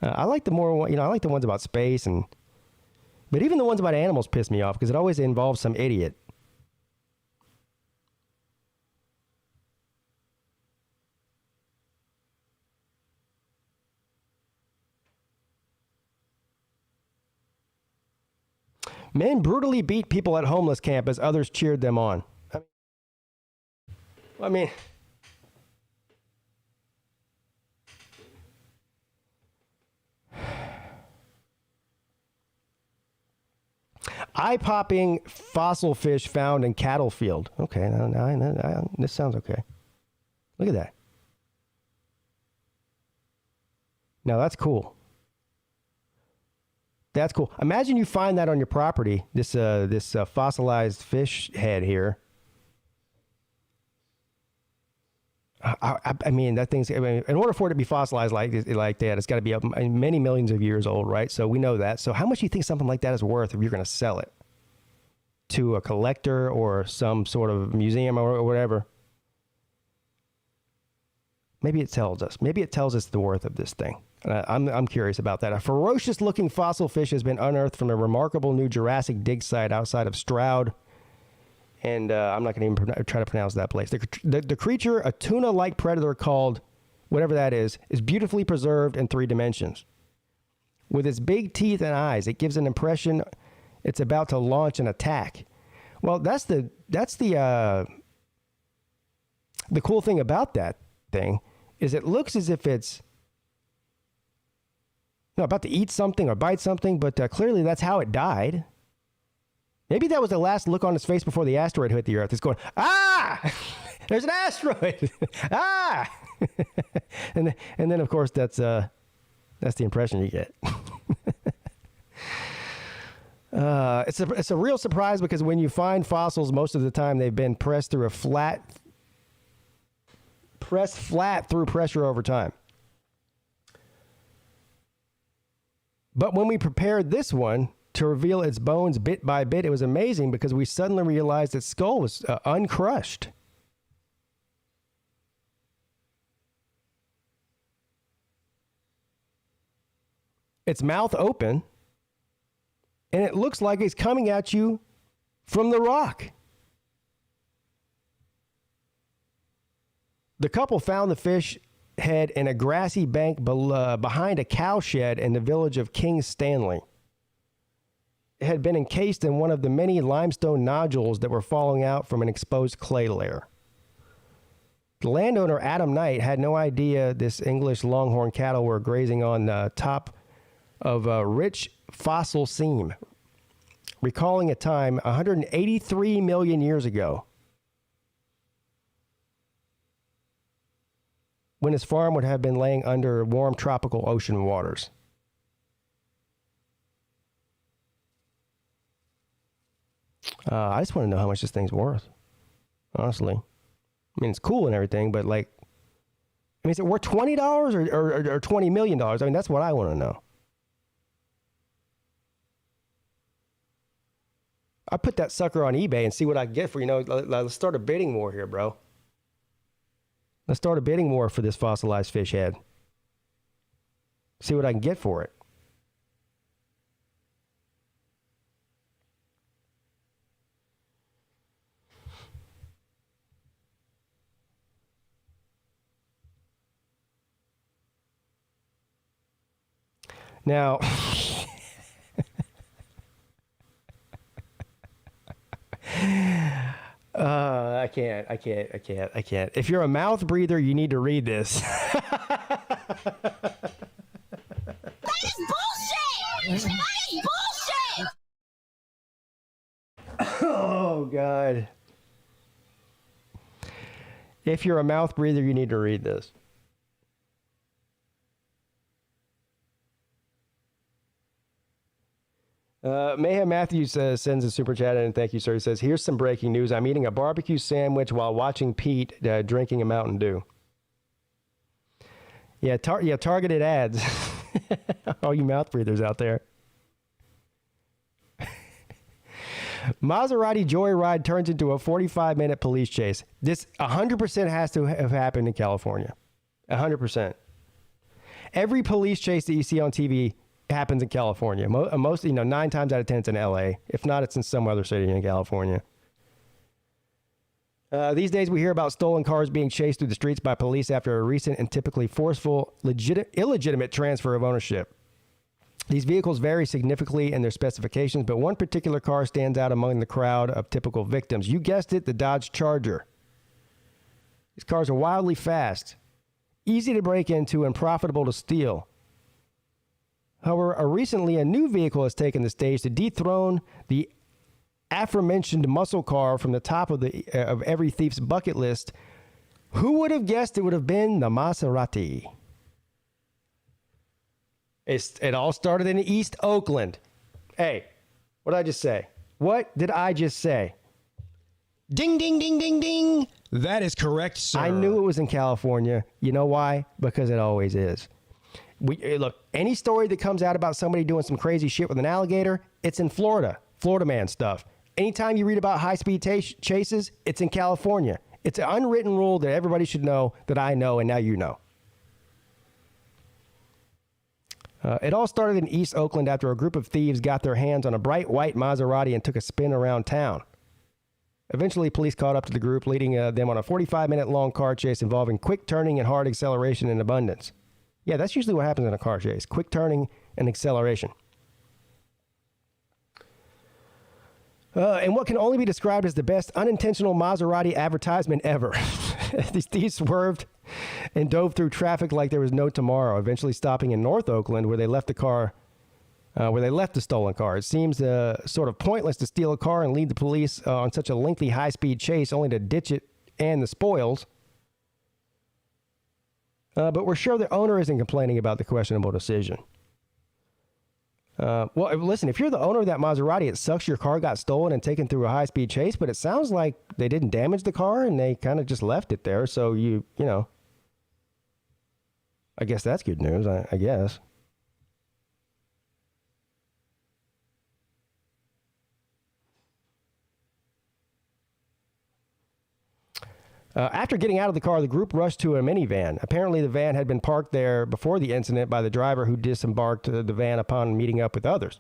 I like the more, I like the ones about space, but even the ones about animals piss me off because it always involves some idiot. Men brutally beat people at homeless camp as others cheered them on. I mean, eye-popping fossil fish found in cattle field. Okay, now this sounds okay. Look at that. Now that's cool. That's cool. Imagine you find that on your property, this fossilized fish head here. I mean, that thing's, in order for it to be fossilized like that, it's got to be up many millions of years old, right? So we know that. So how much do you think something like that is worth if you're going to sell it to a collector or some sort of museum or whatever? Maybe it tells us. Maybe it tells us the worth of this thing. I'm curious about that. A ferocious-looking fossil fish has been unearthed from a remarkable new Jurassic dig site outside of Stroud. And I'm not going to even try to pronounce that place. The creature, a tuna-like predator called whatever that is beautifully preserved in 3 dimensions. With its big teeth and eyes, it gives an impression it's about to launch an attack. Well, that's the cool thing about that thing is it looks as if it's about to eat something or bite something, but clearly that's how it died. Maybe that was the last look on his face before the asteroid hit the Earth. It's going, ah! There's an asteroid! Ah! and then, of course, that's the impression you get. It's a real surprise because when you find fossils, most of the time they've been pressed flat through pressure over time. But when we prepared this one to reveal its bones bit by bit, it was amazing because we suddenly realized its skull was uncrushed. Its mouth open, and it looks like it's coming at you from the rock. The couple found the fish head in a grassy bank behind a cow shed in the village of King Stanley. It had been encased in one of the many limestone nodules that were falling out from an exposed clay layer. The landowner, Adam Knight, had no idea this English Longhorn cattle were grazing on the top of a rich fossil seam, recalling a time 183 million years ago when his farm would have been laying under warm tropical ocean waters. I just want to know how much this thing's worth, honestly. I mean, it's cool and everything, but like, I mean, is it worth $20 or $20 million? I mean, that's what I want to know. I put that sucker on eBay and see what I can get for, let's start a bidding war here, bro. Let's start a bidding war for this fossilized fish head. See what I can get for it. Now, I can't. If you're a mouth breather, you need to read this. That is bullshit! That is bullshit! Oh, God. If you're a mouth breather, you need to read this. Mayhem Matthews sends a super chat in, and thank you, sir. He says, here's some breaking news. I'm eating a barbecue sandwich while watching Peete drinking a Mountain Dew. Yeah, targeted ads. All you mouth breathers out there. Maserati joyride turns into a 45-minute police chase. This 100% has to have happened in California. 100%. Every police chase that you see on TV happens in California. Most, 9 times out of 10 it's in LA. If not, it's in some other city in California. These days we hear about stolen cars being chased through the streets by police after a recent and typically forceful, illegitimate transfer of ownership. These vehicles vary significantly in their specifications, but one particular car stands out among the crowd of typical victims. You guessed it, the Dodge Charger. These cars are wildly fast, easy to break into, and profitable to steal. However, recently a new vehicle has taken the stage to dethrone the aforementioned muscle car from the top of every thief's bucket list. Who would have guessed it would have been the Maserati? It all started in East Oakland. Hey, what did I just say? What did I just say? Ding, ding, ding, ding, ding. That is correct, sir. I knew it was in California. You know why? Because it always is. Look, any story that comes out about somebody doing some crazy shit with an alligator, it's in Florida. Florida man stuff. Anytime you read about high-speed chases, it's in California. It's an unwritten rule that everybody should know, that I know, and now you know. It all started in East Oakland after a group of thieves got their hands on a bright white Maserati and took a spin around town. Eventually, police caught up to the group, leading them on a 45-minute long car chase involving quick turning and hard acceleration in abundance. Yeah, that's usually what happens in a car chase. Quick turning and acceleration. And what can only be described as the best unintentional Maserati advertisement ever. These thieves swerved and dove through traffic like there was no tomorrow, eventually stopping in North Oakland where they left the stolen car. It seems sort of pointless to steal a car and lead the police on such a lengthy high-speed chase only to ditch it and the spoils. But we're sure the owner isn't complaining about the questionable decision. Well, listen, if you're the owner of that Maserati, it sucks your car got stolen and taken through a high-speed chase, but it sounds like they didn't damage the car and they kind of just left it there. So you know, I guess that's good news, I guess. After getting out of the car, the group rushed to a minivan. Apparently, the van had been parked there before the incident by the driver who disembarked the van upon meeting up with others.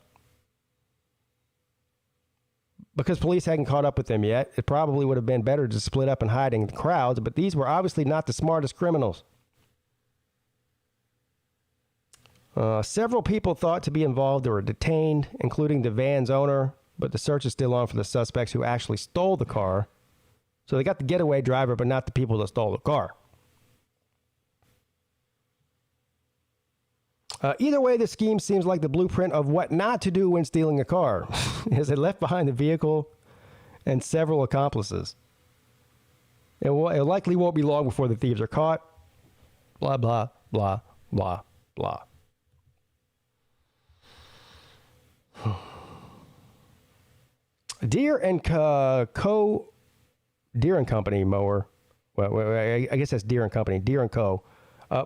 Because police hadn't caught up with them yet, it probably would have been better to split up and hide in the crowds, but these were obviously not the smartest criminals. Several people thought to be involved or were detained, including the van's owner, but the search is still on for the suspects who actually stole the car. So they got the getaway driver, but not the people that stole the car. Either way, the scheme seems like the blueprint of what not to do when stealing a car, as they left behind the vehicle and several accomplices. It likely won't be long before the thieves are caught. Blah, blah, blah, blah, blah. Deere and Company mower. Well, I guess that's Deere and Company. Deere and Co.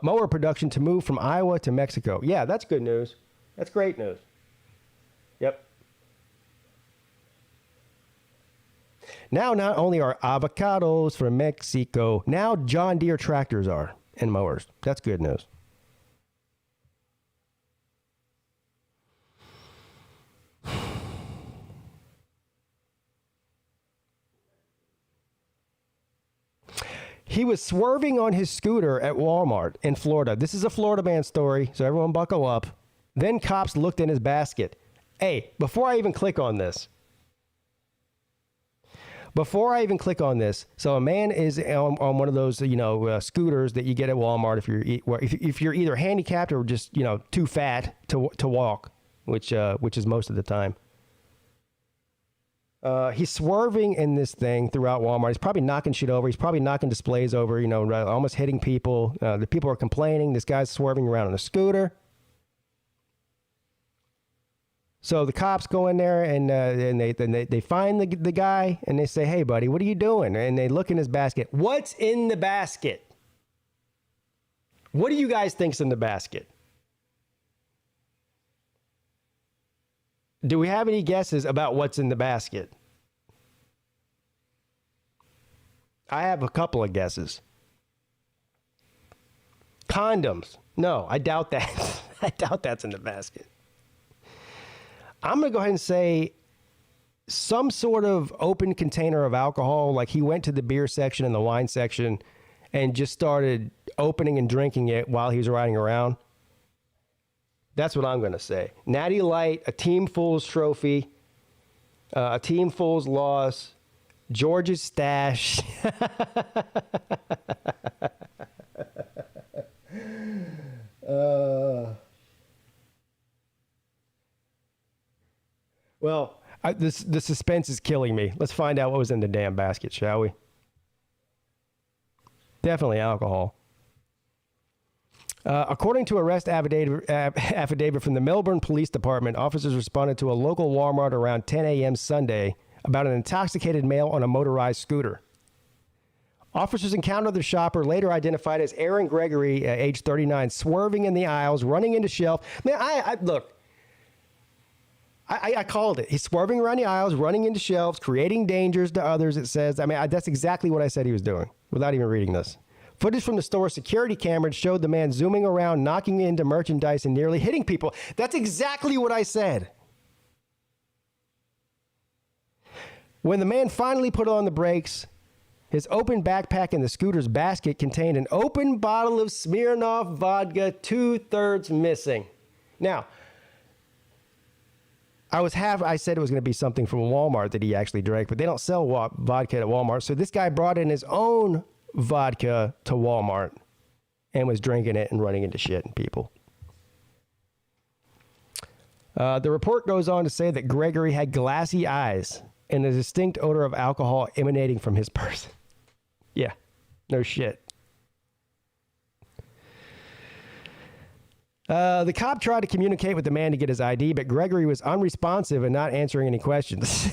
Mower production to move from Iowa to Mexico. Yeah, that's good news. That's great news. Yep. Now, not only are avocados from Mexico, now John Deere tractors are and mowers. That's good news. He was swerving on his scooter at Walmart in Florida. This is a Florida man story, so everyone buckle up. Then cops looked in his basket. Hey, before I even click on this, so a man is on one of those, scooters that you get at Walmart if you're either handicapped or just, too fat to walk, which is most of the time. He's swerving in this thing throughout Walmart. He's probably knocking shit over. He's probably knocking displays over, almost hitting people. The people are complaining. This guy's swerving around on a scooter. So the cops go in there and they find the guy and they say, "Hey, buddy, what are you doing?" And they look in his basket. What's in the basket? What do you guys think's in the basket? Do we have any guesses about what's in the basket? I have a couple of guesses. Condoms. No, I doubt that. I doubt that's in the basket. I'm going to go ahead and say some sort of open container of alcohol, like he went to the beer section and the wine section and just started opening and drinking it while he was riding around. That's what I'm going to say. Natty Light, a Team Fool's trophy, a Team Fool's loss, George's stash. The suspense is killing me. Let's find out what was in the damn basket, shall we? Definitely alcohol. According to arrest affidavit from the Melbourne Police Department, officers responded to a local Walmart around 10 a.m. Sunday about an intoxicated male on a motorized scooter. Officers encountered the shopper, later identified as Aaron Gregory, age 39, swerving in the aisles, running into shelf. Man, I called it. He's swerving around the aisles, running into shelves, creating dangers to others, it says. That's exactly what I said he was doing without even reading this. Footage from the store's security cameras showed the man zooming around, knocking into merchandise and nearly hitting people. That's exactly what I said. When the man finally put on the brakes, his open backpack in the scooter's basket contained an open bottle of Smirnoff vodka, 2/3 missing. Now, I said it was going to be something from Walmart that he actually drank, but they don't sell vodka at Walmart. So this guy brought in his own vodka to Walmart and was drinking it and running into shit and people. The report goes on to say that Gregory had glassy eyes and a distinct odor of alcohol emanating from his person. Yeah, no shit. The cop tried to communicate with the man to get his ID, but Gregory was unresponsive and not answering any questions.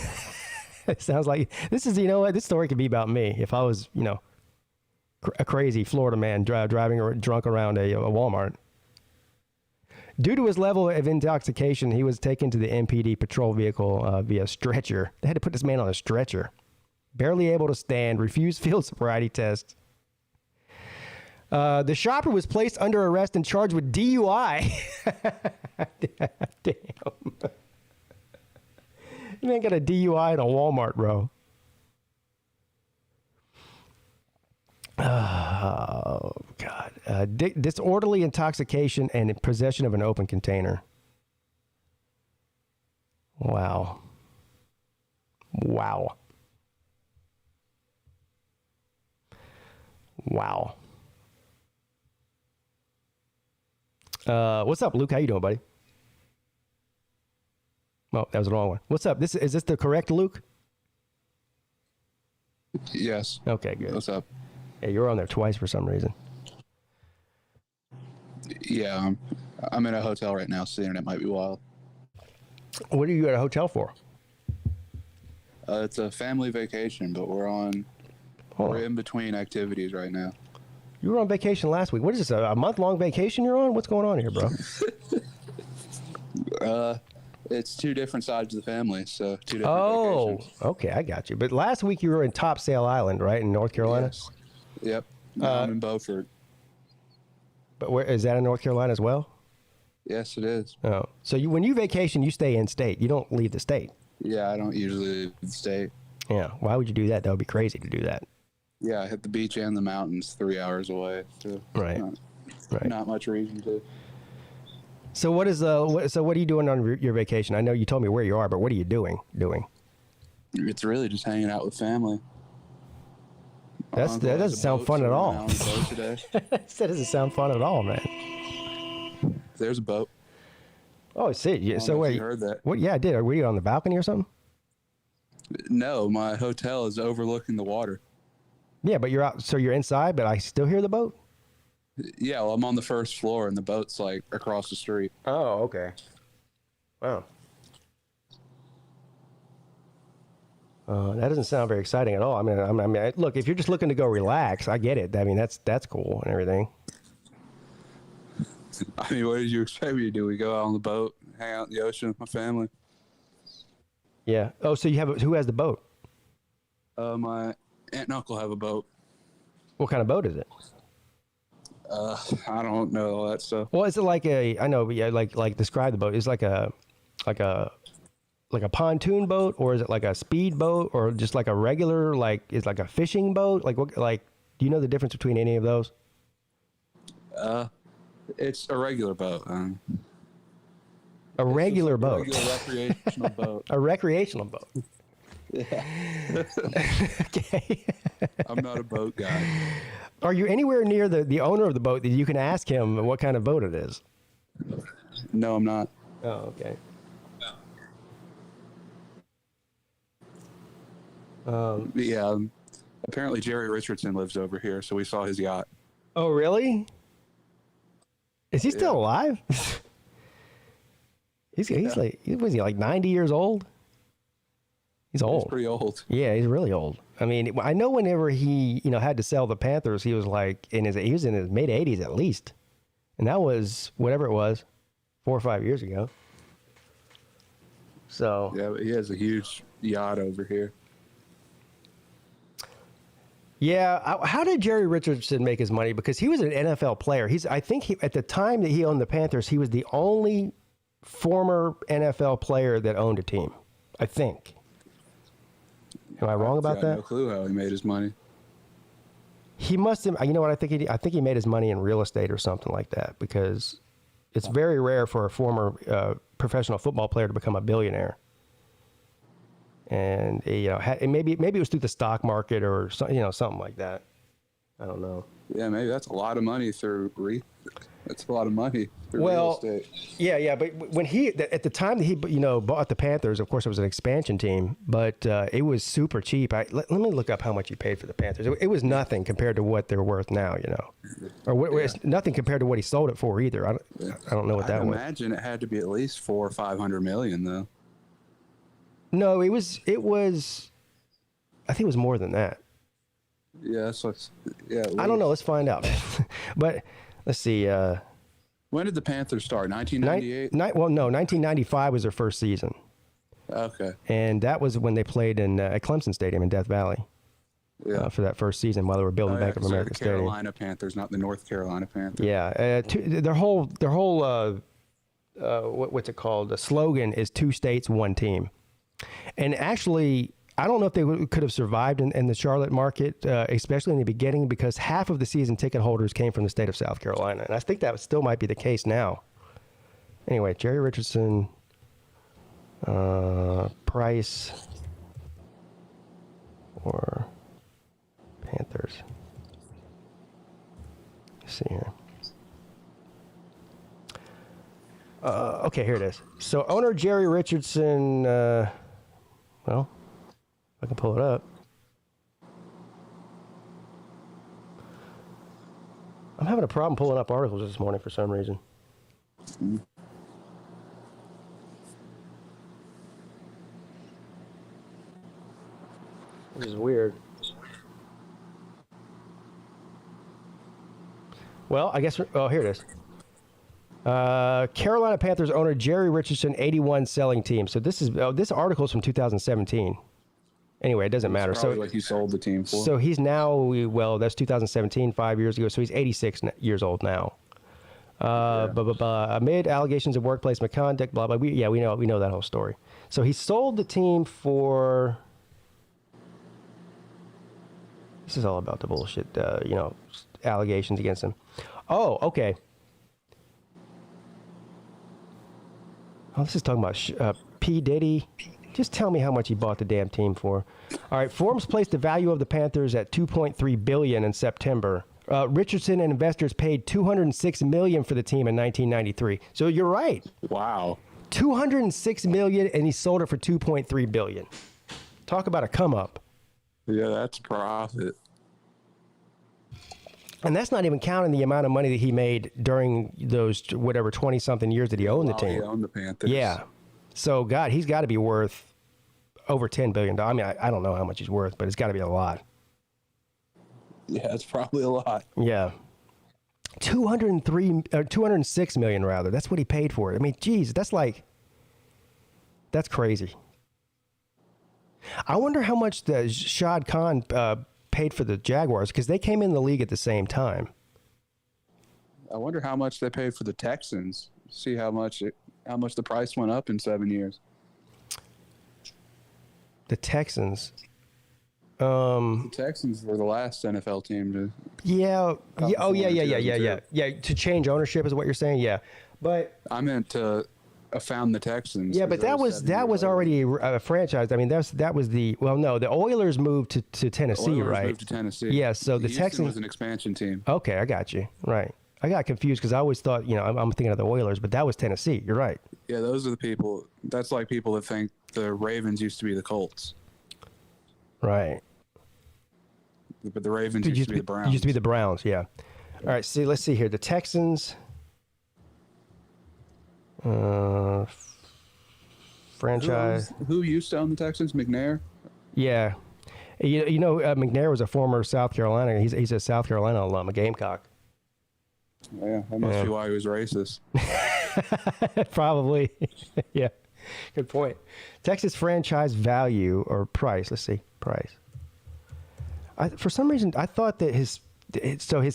It sounds like this story could be about me if I was, a crazy Florida man driving drunk around a Walmart. Due to his level of intoxication, he was taken to the MPD patrol vehicle via stretcher. They had to put this man on a stretcher. barely able to stand, refused field sobriety test. The shopper was placed under arrest and charged with DUI. Damn. You ain't got a DUI at a Walmart, bro. Oh, God. Disorderly intoxication and possession of an open container. Wow. Wow. Wow. What's up, Luke? How you doing, buddy? Oh, that was the wrong one. What's up? Is this the correct Luke? Yes. Okay, good. What's up? Yeah, you were on there twice for some reason. Yeah, I'm in a hotel right now, so the internet might be wild. What are you at a hotel for? It's a family vacation, but we're in between activities right now. You were on vacation last week. What is this, a month-long vacation you're on? What's going on here, bro? It's two different sides of the family, so two different vacations. Okay, I got you. But last week you were in Topsail Island, right, in North Carolina? Yes. Yep. Now I'm in Beaufort. But where is that in North Carolina as well? Yes, it is. Oh, so when you vacation, you stay in state. You don't leave the state. Yeah, I don't usually leave the state. Yeah, why would you do that? That would be crazy to do that. Yeah, I hit the beach and the mountains 3 hours away. So Right. Not much reason to. So what are you doing on your vacation? I know you told me where you are, but what are you doing? It's really just hanging out with family. That doesn't sound fun at all. That doesn't sound fun at all, man. There's a boat. Oh, I see. Yeah. So wait, you heard that? What? Yeah, I did. Were you on the balcony or something? No, my hotel is overlooking the water. Yeah, but you're out. So you're inside, but I still hear the boat. Yeah, well, I'm on the first floor, and the boat's like across the street. Oh, okay. Wow. That doesn't sound very exciting at all. I mean, look, if you're just looking to go relax, I get it. I mean, that's cool and everything. I mean, what did you expect me to do? We go out on the boat, hang out in the ocean with my family. Yeah. Oh, so who has the boat? My aunt and uncle have a boat. What kind of boat is it? I don't know all that stuff. Well, is it like I know, but yeah, like describe the boat. Is it like a pontoon boat, or is it like a speed boat, or just like a regular, is like a fishing boat? Do you know the difference between any of those? It's a regular boat. A regular boat. Regular recreational boat. A recreational boat. Yeah. Okay. I'm not a boat guy. Are you anywhere near the owner of the boat that you can ask him what kind of boat it is? No, I'm not. Oh, okay. Yeah. Apparently Jerry Richardson lives over here, so we saw his yacht. Oh, really? Is he still alive? he's like, was he like 90 years old? He's old. He's pretty old. Yeah, he's really old. I mean, I know whenever he, had to sell the Panthers, he was like he was in his mid 80s at least. And that was whatever it was, 4 or 5 years ago. So. Yeah, but he has a huge yacht over here. Yeah, how did Jerry Richardson make his money? Because he was an NFL player. I think at the time that he owned the Panthers, he was the only former NFL player that owned a team. I think. Am I wrong about that? No clue how he made his money. He must have. You know what I think he did? I think he made his money in real estate or something like that, because it's very rare for a former professional football player to become a billionaire. And maybe it was through the stock market or something like that. I don't know. Yeah, maybe that's a lot of money through That's a lot of money for real estate. Yeah, but when at the time that he bought the Panthers, of course it was an expansion team, but it was super cheap. Let me look up how much he paid for the Panthers. It was nothing compared to what they're worth now, or it's nothing compared to what he sold it for either. I don't know what that was. I imagine it had to be at least $400 or $500 million though. No, it was. I think it was more than that. Yeah, I don't know. Let's find out. But let's see. When did the Panthers start? 1998? Well, no, 1995 was their first season. Okay. And that was when they played in at Clemson Stadium in Death Valley for that first season while they were building Bank of America the Stadium. Carolina Panthers, not the North Carolina Panthers. Yeah, their whole what's it called? The slogan is 2 states, 1 team. And actually, I don't know if they could have survived in the Charlotte market, especially in the beginning, because half of the season ticket holders came from the state of South Carolina. And I think that still might be the case now. Anyway, Jerry Richardson, Price, or Panthers. Let's see here. Okay, here it is. So owner Jerry Richardson, well, I can pull it up. I'm having a problem pulling up articles this morning for some reason. This is weird. Well, I guess, oh, here it is. Carolina Panthers owner Jerry Richardson, 81 selling team. So this article is from 2017. Anyway, it doesn't matter. So what he sold the team for. So he's now, well, that's 2017, 5 years ago. So he's 86 years old now. Amid allegations of workplace misconduct, blah blah. We know that whole story. So he sold the team for. This is all about the bullshit, allegations against him. Oh, okay. Oh, this is talking about P. Diddy. Just tell me how much he bought the damn team for. All right, Forbes placed the value of the Panthers at $2.3 billion in September. Richardson and investors paid $206 million for the team in 1993. So you're right. Wow. $206 million, and he sold it for $2.3 billion. Talk about a come up. Yeah, that's profit. And that's not even counting the amount of money that he made during those, 20-something years that he owned the team. He owned the Panthers. Yeah. So, God, he's got to be worth over $10 billion. I mean, I don't know how much he's worth, but it's got to be a lot. Yeah, it's probably a lot. Yeah. $206 million, rather. That's what he paid for it. I mean, geez, that's crazy. I wonder how much the Shad Khan paid for the Jaguars, because they came in the league at the same time. I wonder how much they paid for the Texans. See how much the price went up in 7 years. The Texans. The Texans were the last NFL team to. Yeah. Yeah. To change ownership is what you're saying. Yeah, but I meant to found the Texans. Yeah, but that was already a franchise. I mean, that was the Oilers moved to Tennessee, Oilers right? Moved to Tennessee. Yeah, so the Houston Texans was an expansion team. Okay, I got you. Right. I got confused because I always thought, I'm thinking of the Oilers, but that was Tennessee. You're right. Yeah, those are the people. That's like people that think the Ravens used to be the Colts. Right. But the Ravens used to be the Browns. Used to be the Browns, yeah. All right, let's see here. The Texans franchise. Who used to own the Texans? McNair? Yeah. McNair was a former South Carolina. He's a South Carolina alum, a Gamecock. Yeah, that must be why he was racist. Probably. Yeah. Good point. Texas franchise value or price. Let's see. Price. For some reason, I thought that his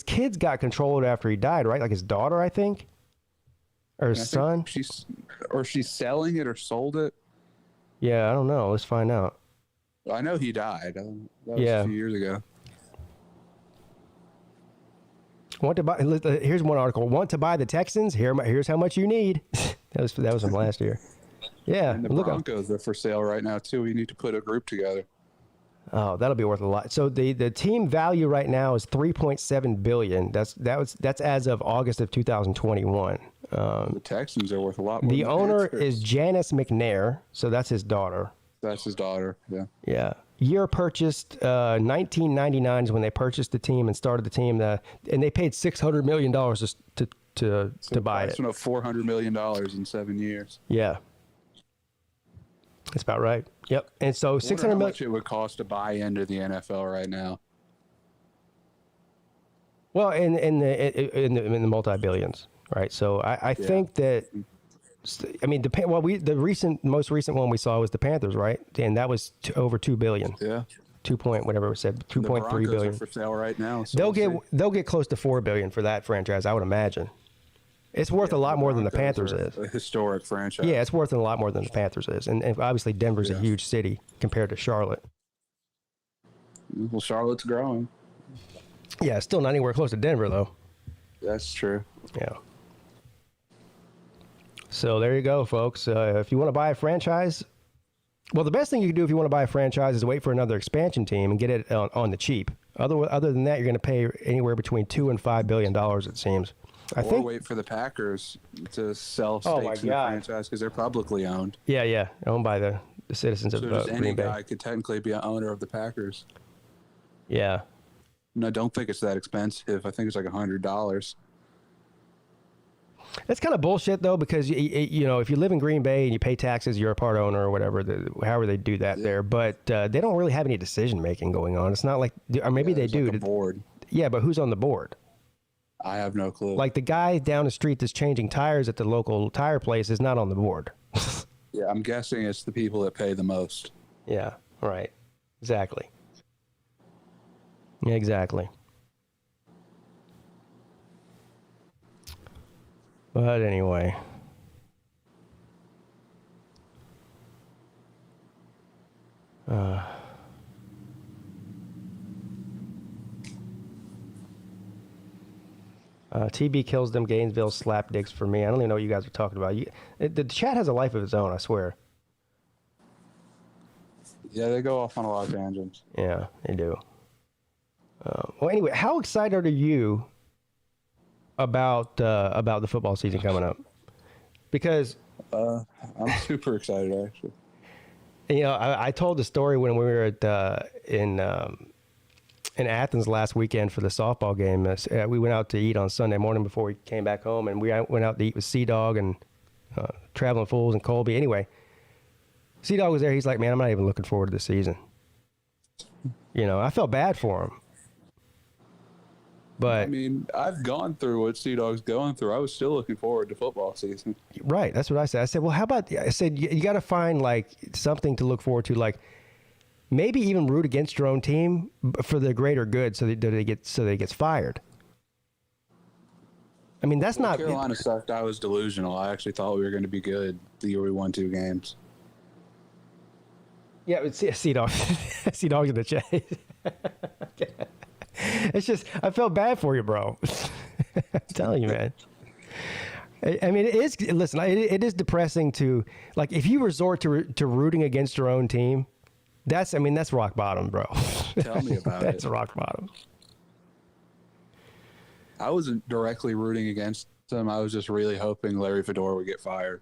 kids got controlled after he died, right? Like his daughter, I think. Or his son. She's selling it or sold it. Yeah, I don't know. Let's find out. I know he died. That was a few years ago. Want to buy? Here's one article. Want to buy the Texans? Here's how much you need. that was from last year. Yeah, and the Broncos are for sale right now too. We need to put a group together. Oh, that'll be worth a lot. So the team value right now is $3.7 billion. That's as of August of 2021. The Texans are worth a lot more. The owner is Janice McNair, so that's his daughter. That's his daughter. Yeah. Yeah. Year purchased 1999 is when they purchased the team and started the team. And they paid $600 million to buy it. That's $400 million in 7 years. Yeah. That's about right. Yep. And so $600 million. How much it would cost to buy into the NFL right now? Well, in the multi-billions, right? So I think that I mean, the most recent one we saw was the Panthers, right? And that was over $2 billion. Yeah. 2 point whatever it said, 2.3 billion. Are for sale right now. So they'll get close to $4 billion for that franchise, I would imagine. It's worth a lot more than the Panthers is. A historic franchise. Yeah, it's worth a lot more than the Panthers is, and obviously Denver's a huge city compared to Charlotte. Well, Charlotte's growing. Yeah, it's still not anywhere close to Denver though. That's true. Yeah. So there you go, folks. If you want to buy a franchise, well, the best thing you can do if you want to buy a franchise is wait for another expansion team and get it on the cheap. Other than that, you're going to pay anywhere between $2 and $5 billion, it seems. I think wait for the Packers to sell stakes in the franchise because they're publicly owned. Yeah, owned by the citizens of Green Bay. Any guy Bay. could technically be an owner of the Packers. Yeah. And I don't think it's that expensive. I think it's like $100. That's kind of bullshit though, because you know, if you live in Green Bay and you pay taxes, you're a part owner or whatever. However they do that there, but they don't really have any decision making going on. It's not like, or maybe they do. Like a board. Yeah, but who's on the board? I have no clue. Like the guy down the street that's changing tires at the local tire place is not on the board. Yeah, I'm guessing it's the people that pay the most. Yeah, right. Exactly. Yeah, exactly. But anyway. TB kills them Gainesville slap dicks for me. I don't even know what you guys are talking about. The chat has a life of its own, I swear. Yeah, they go off on a lot of tangents. Yeah, they do. Well, anyway, how excited are you about the football season coming up? Because I'm super excited, actually. You know, I told the story when we were at in Athens last weekend for the softball game. We went out to eat on Sunday morning before we came back home, and we went out to eat with Sea Dog and Traveling Fools and Colby. Anyway, Sea Dog was there. He's like, man, I'm not even looking forward to the season. You know, I felt bad for him. But I mean, I've gone through what Sea Dog's going through. I was still looking forward to football season. Right. That's what I said. I said, well, how about, I said, you got to find like something to look forward to, like maybe even root against your own team for the greater good so that they gets fired. I mean, that's not. Carolina sucked. I was delusional. I actually thought we were going to be good the year we won 2 games. Yeah, it's Sea Dog. Sea Dog's in the chat. It's just, I felt bad for you, bro. I'm telling you, man. I mean, it is, listen, it is depressing to, like, if you resort to rooting against your own team, that's rock bottom, bro. Tell me about That's it. rock bottom. I wasn't directly rooting against them. I was just really hoping Larry Fedora would get fired.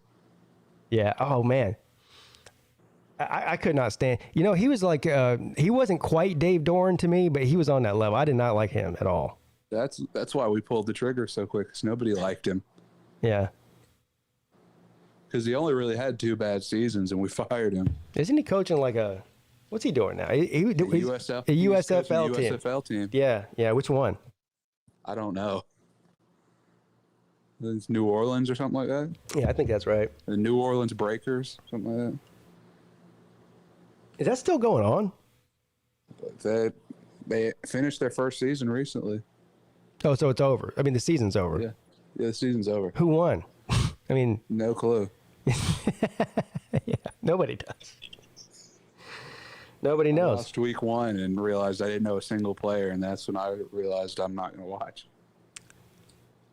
Yeah. Oh, man. I could not stand. You know, he was like, he wasn't quite Dave Doran to me, but he was on that level. I did not like him at all. That's why we pulled the trigger so quick, because nobody liked him. Yeah. Because he only really had 2 bad seasons, and we fired him. Isn't he coaching like what's he doing now? He's a USFL team. Yeah. Yeah. Which one? I don't know. It's New Orleans or something like that? Yeah, I think that's right. The New Orleans Breakers, something like that. Is that still going on? They finished their first season recently. Oh, so it's over. I mean, the season's over. Yeah, the season's over. Who won? I mean, no clue. Yeah, nobody does. Nobody knows. I lost week 1 and realized I didn't know a single player, and that's when I realized I'm not going to watch.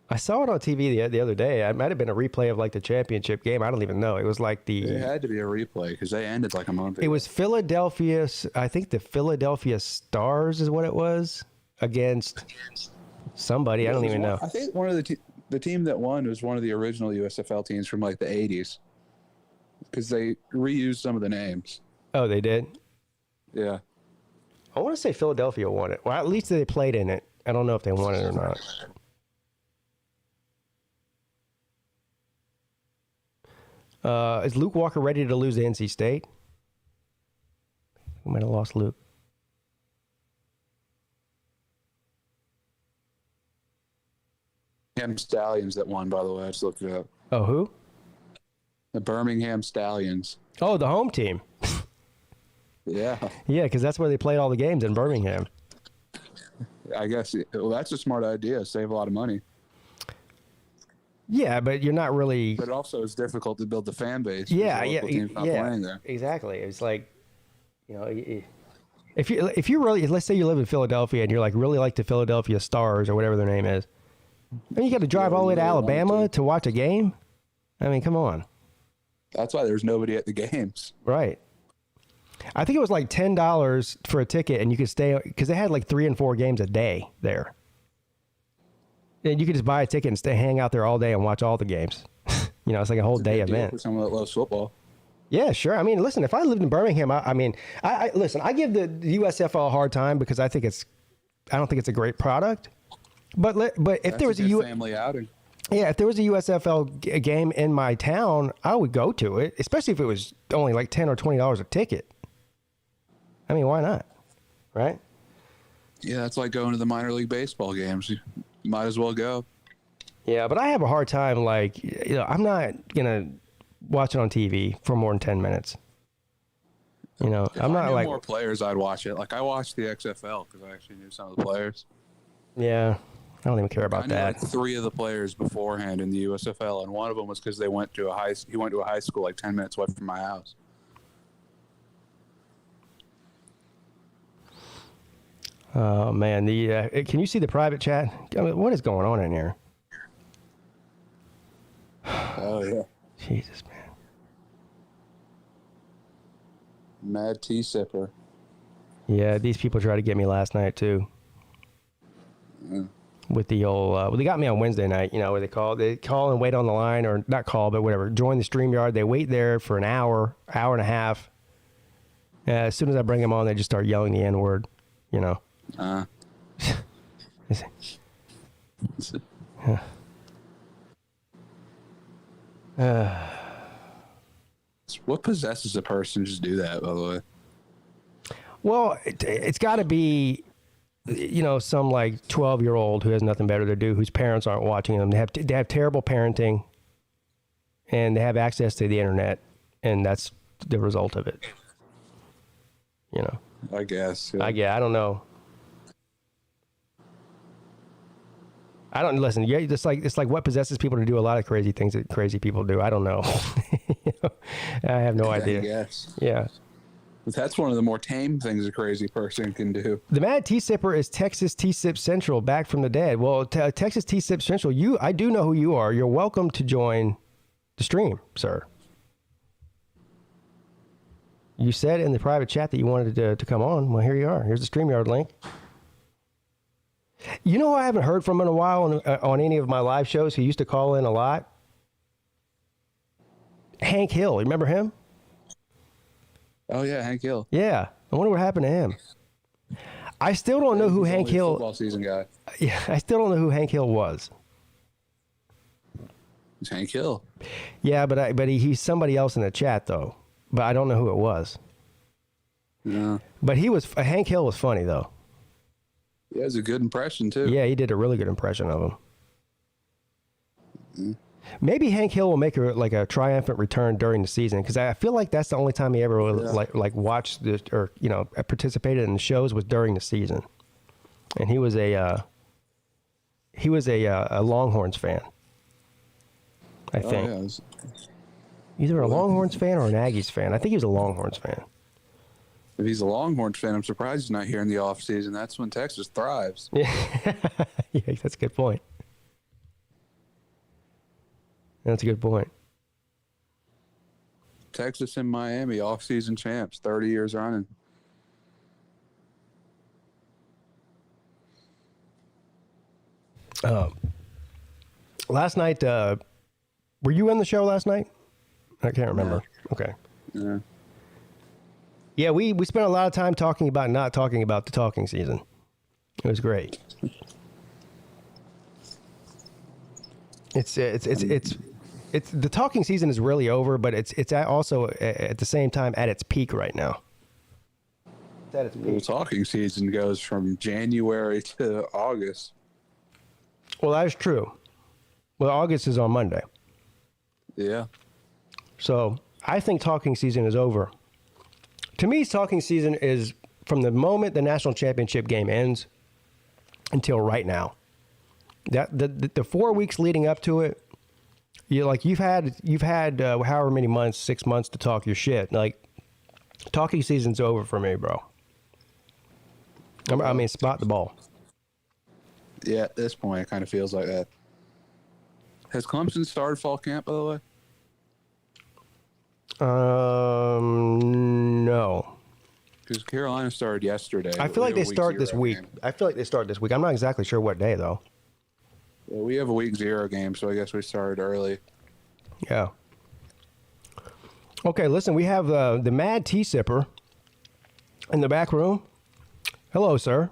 I saw it on TV the other day. It might have been a replay of like the championship game. I don't even know. It was like It had to be a replay because they ended like a month ago. It was Philadelphia. I think the Philadelphia Stars is what it was against somebody. I don't even know. I think one of the team that won was one of the original USFL teams from like the 80s because they reused some of the names. Oh, they did? Yeah. I want to say Philadelphia won it. Well, at least they played in it. I don't know if they won it or not. Is Luke Walker ready to lose to NC State? We might have lost Luke. Stallions that won, by the way. I just looked it up. Oh, who? The Birmingham Stallions. Oh, the home team. Yeah. Yeah, because that's where they played all the games in Birmingham. I guess. Well, that's a smart idea. Save a lot of money. Yeah, but you're not really. But also, it's difficult to build the fan base. Yeah, because the local team's not playing there. Exactly. It's like, if you really, let's say you live in Philadelphia and you're like really like the Philadelphia Stars or whatever their name is, and you got to drive all the way to Alabama to watch a game. I mean, come on. That's why there's nobody at the games. Right. I think it was like $10 for a ticket, and you could stay because they had like 3 and 4 games a day there. And you could just buy a ticket and hang out there all day and watch all the games. It's like a whole day event. For someone that loves football. Yeah, sure. I mean, listen, if I lived in Birmingham, I listen. I give the USFL a hard time because I don't think it's a great product. But if there was a family outing. Yeah, if there was a USFL game in my town, I would go to it, especially if it was only like $10 or $20 a ticket. I mean, why not? Right? Yeah, that's like going to the minor league baseball games. You might as well go. Yeah, but I have a hard time, like, I'm not going to watch it on TV for more than 10 minutes. I'm not like more players, I'd watch it. Like, I watched the XFL because I actually knew some of the players. Yeah, I don't even care about I knew that. like 3 of the players beforehand in the USFL, and one of them was because he went to a high school like 10 minutes away from my house. Oh man, can you see the private chat? I mean, what is going on in here? Oh yeah, Jesus man. Mad tea sipper. Yeah, these people tried to get me last night too. With the old, they got me on Wednesday night. Where they call and wait on the line, or not call, but whatever. Join the StreamYard. They wait there for an hour and a half. As soon as I bring them on, they just start yelling the N-word. What possesses a person to just do that, by the way? Well, it's got to be, some like 12-year-old who has nothing better to do, whose parents aren't watching them. They have terrible parenting, and they have access to the internet, and that's the result of it. I guess. Yeah. I don't know. I don't listen. Yeah, it's like what possesses people to do a lot of crazy things that crazy people do. I don't know. I have no idea. I guess. Yeah. That's one of the more tame things a crazy person can do. The Mad Tea Sipper is Texas Tea Sip Central, back from the dead. Well, Texas Tea Sip Central, I do know who you are. You're welcome to join the stream, sir. You said in the private chat that you wanted to come on. Well, here you are. Here's the StreamYard link. You know who I haven't heard from in a while on any of my live shows, who used to call in a lot? Hank Hill. Remember him? Oh, yeah, Hank Hill. Yeah. I wonder what happened to him. I still don't know who Hank Hill... football season guy. Yeah, I still don't know who Hank Hill was. It's Hank Hill. Yeah, but he's somebody else in the chat, though. But I don't know who it was. Yeah. But Hank Hill was funny, though. He has a good impression, too. Yeah, he did a really good impression of him. Mm-hmm. Maybe Hank Hill will make a triumphant return during the season, because I feel like that's the only time he ever watched this, or participated in the shows, was during the season. And he was a Longhorns fan, I think. Yeah, Either a Longhorns fan or an Aggies fan. I think he was a Longhorns fan. If he's a Longhorns fan, I'm surprised he's not here in the off season. That's when Texas thrives. Yeah, yeah, that's a good point. That's a good point. Texas and Miami, off-season champs, 30 years running. Last night, were you in the show last night? I can't remember. Yeah. Okay. Yeah. Yeah, we spent a lot of time talking about not talking about the talking season. It was great. It's the talking season is really over, but it's also at the same time at its peak right now. It's at its peak. The talking season goes from January to August. Well, that is true. Well, August is on Monday. Yeah. So I think talking season is over. To me, talking season is from the moment the national championship game ends until right now. That the 4 weeks leading up to it, you've had however many months, 6 months to talk your shit. Like, talking season's over for me, bro. I mean, spot the ball. Yeah, at this point, it kind of feels like that. Has Clemson started fall camp, by the way? No. Because Carolina started yesterday. I feel like they start this week. I'm not exactly sure what day, though. Yeah, we have a week 0 game, so I guess we started early. Yeah. Okay, listen, we have the Mad Tea Sipper in the back room. Hello, sir.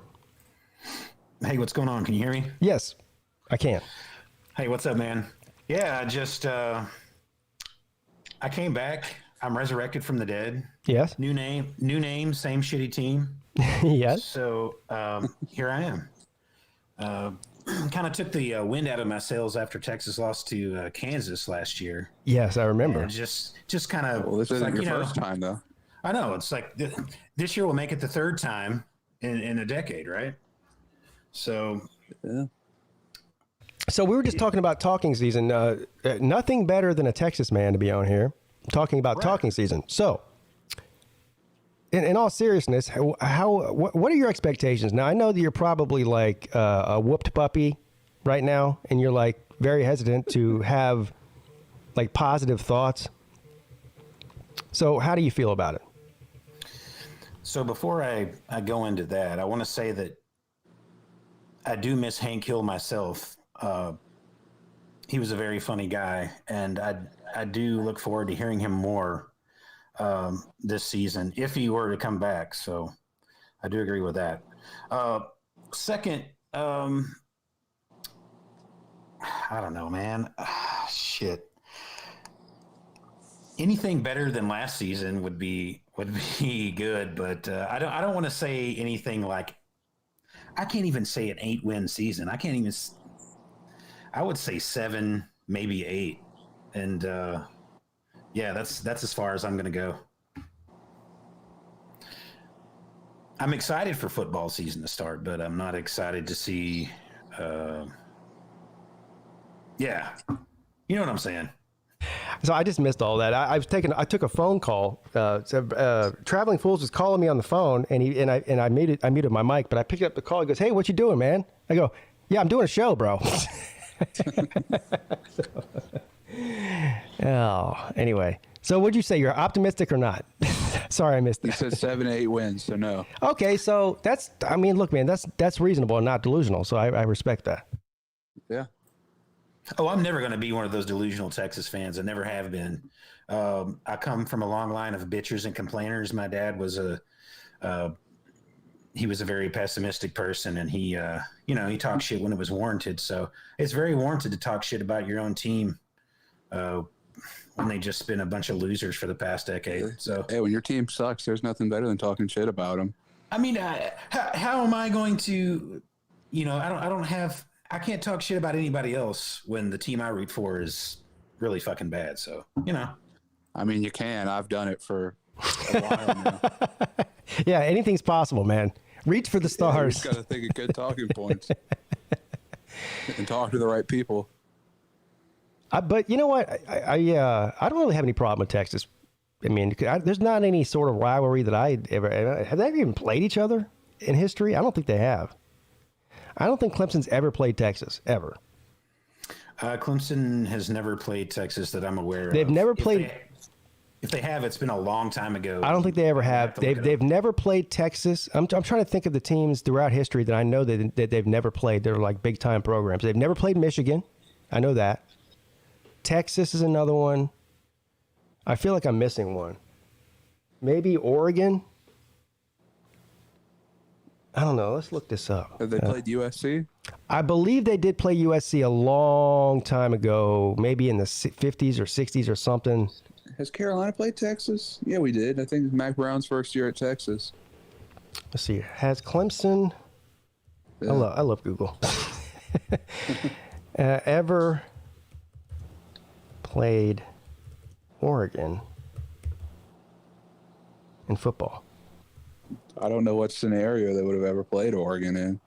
Hey, what's going on? Can you hear me? Yes, I can. Hey, what's up, man? Yeah, I came back. I'm resurrected from the dead. Yes. New name, same shitty team. Yes. So here I am. Kind of took the wind out of my sails after Texas lost to Kansas last year. Yes, I remember. And just kind of. Well, this isn't your first time, though. I know. It's like this year will make it the third time in a decade, right? So. Yeah. So we were just talking about talking season. Nothing better than a Texas man to be on here talking about talking season. So, in all seriousness, what are your expectations? Now, I know that you're probably like a whooped puppy right now, and you're like very hesitant to have like positive thoughts. So, how do you feel about it? So before I go into that, I want to say that I do miss Hank Hill myself. He was a very funny guy, and I do look forward to hearing him more this season if he were to come back. So I do agree with that. Second, I don't know, man. Shit. Anything better than last season would be good, but I don't want to say anything like. I can't even say an 8-win season. I would say 7, maybe 8, and yeah, that's as far as I'm going to go. I'm excited for football season to start, but I'm not excited to see. Yeah, you know what I'm saying. So I just missed all that. I took a phone call. Traveling Fools was calling me on the phone, and I muted my mic, but I picked up the call. He goes, "Hey, what you doing, man?" I go, "Yeah, I'm doing a show, bro." Anyway. So what'd you say? You're optimistic or not? Sorry, I missed that. You said 7 to 8 wins, so no. Okay, so look, man, that's reasonable and not delusional. So I respect that. Yeah. Oh, I'm never going to be one of those delusional Texas fans. I never have been. I come from a long line of bitchers and complainers. My dad was he was a very pessimistic person, and he talked shit when it was warranted. So it's very warranted to talk shit about your own team when they just been a bunch of losers for the past decade. So hey, when your team sucks, there's nothing better than talking shit about them. I mean, how am I going to? I can't talk shit about anybody else when the team I root for is really fucking bad. So, I mean, you can. I've done it for a while now. Yeah, anything's possible, man. Reach for the stars. You just got to think of good talking points and talk to the right people. But you know what? I don't really have any problem with Texas. I mean, there's not any sort of rivalry that I ever have they ever even played each other in history? I don't think they have. I don't think Clemson's ever played Texas, ever. Clemson has never played Texas that I'm aware of. They've never played. If they have, it's been a long time ago. I don't think they ever have. They've never played Texas. I'm trying to think of the teams throughout history that I know that they've never played. They're like big time programs. They've never played Michigan. I know that. Texas is another one. I feel like I'm missing one. Maybe Oregon. I don't know. Let's look this up. Have they played USC? I believe they did play USC a long time ago, maybe in the 50s or 60s or something. Has Carolina played Texas? Yeah, we did. I think Mac Brown's first year at Texas. Let's see. Has Clemson... Yeah. I love Google. Ever played Oregon in football? I don't know what scenario they would have ever played Oregon in.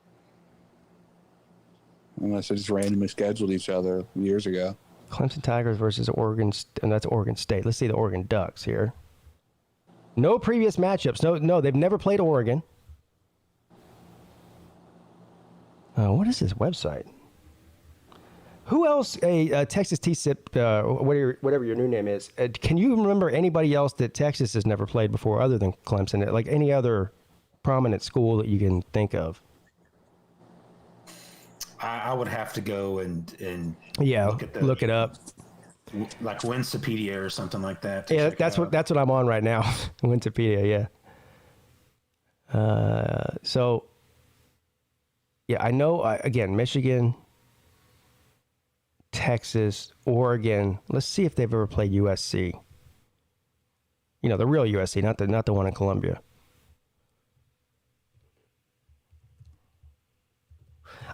Unless they just randomly scheduled each other years ago. Clemson Tigers versus Oregon, and that's Oregon State. Let's see the Oregon Ducks here. No previous matchups. No, they've never played Oregon. What is this website? Who else? Texas T-SIP, whatever your new name is. Can you remember anybody else that Texas has never played before other than Clemson? Like any other prominent school that you can think of? I would have to go and look it up. Like Wikipedia or something like that. Yeah, that's what I'm on right now. Wikipedia, yeah. So, yeah, I know. Again, Michigan, Texas, Oregon. Let's see if they've ever played USC. You know, the real USC, not the one in Columbia.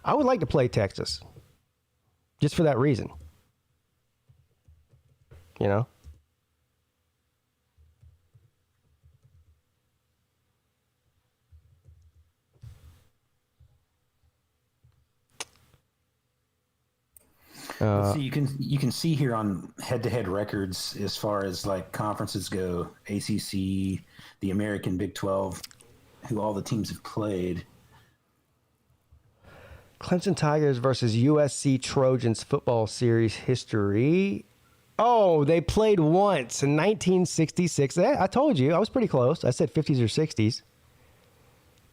I would like to play Texas, just for that reason. You know? So you can see here on head-to-head records as far as like conferences go, ACC, the American Big 12, who all the teams have played. Clemson Tigers versus USC Trojans football series history. Oh, they played once in 1966. I told you, I was pretty close. I said 50s or 60s.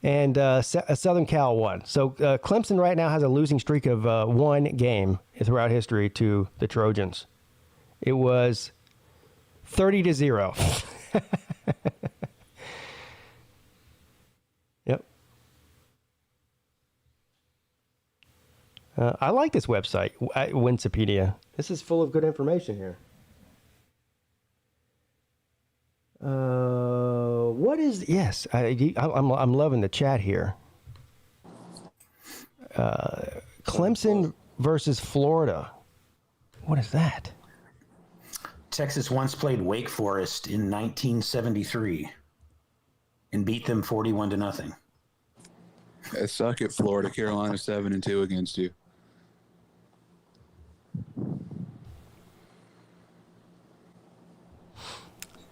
And Southern Cal won. So Clemson right now has a losing streak of one game throughout history to the Trojans. It was 30-0. Yep. I like this website, Wikipedia. This is full of good information here. What is... Yes, I'm loving the chat here. Clemson versus Florida. What is that? Texas once played Wake Forest in 1973 and beat them 41-0. I suck at Florida. Carolina 7-2 against you.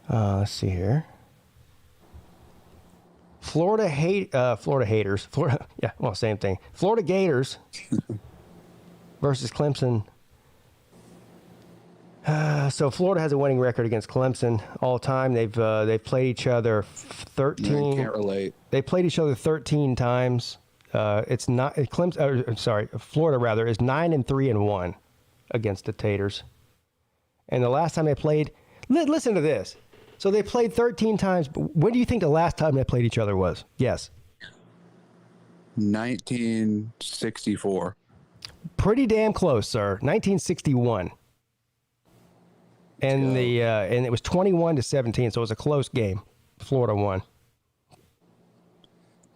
Let's see here. Florida haters. Yeah, well, same thing. Florida Gators versus Clemson. So Florida has a winning record against Clemson all time. They've played each other 13. No, can't relate. They played each other 13 times. It's not Clemson. Florida rather is 9-3-1 against the Taters. And the last time they played, listen to this. So they played 13 times. When do you think the last time they played each other was? Yes. 1964. Pretty damn close, sir. 1961. And and it was 21-17, so it was a close game. Florida won.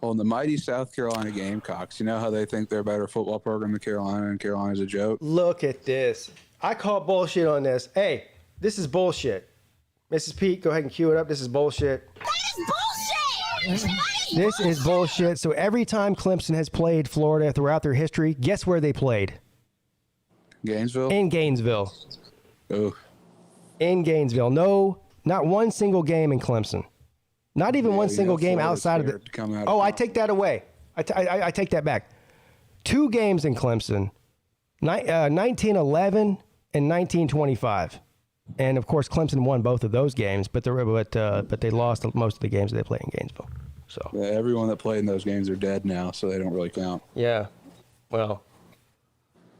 Well, in the mighty South Carolina Gamecocks, you know how they think they're a better football program than Carolina, and Carolina's a joke? Look at this. I call bullshit on this. Hey, this is bullshit. Mrs. Pete, go ahead and cue it up. This is bullshit. That is bullshit! This is bullshit. So every time Clemson has played Florida throughout their history, guess where they played? Gainesville? In Gainesville. Oh. In Gainesville. No, not one single game in Clemson. Not even one single game outside of the... I take that away. I take that back. 2 games in Clemson. 1911 and 1925. And of course, Clemson won both of those games, but they lost most of the games that they played in Gainesville. So yeah, everyone that played in those games are dead now, so they don't really count. Yeah, well.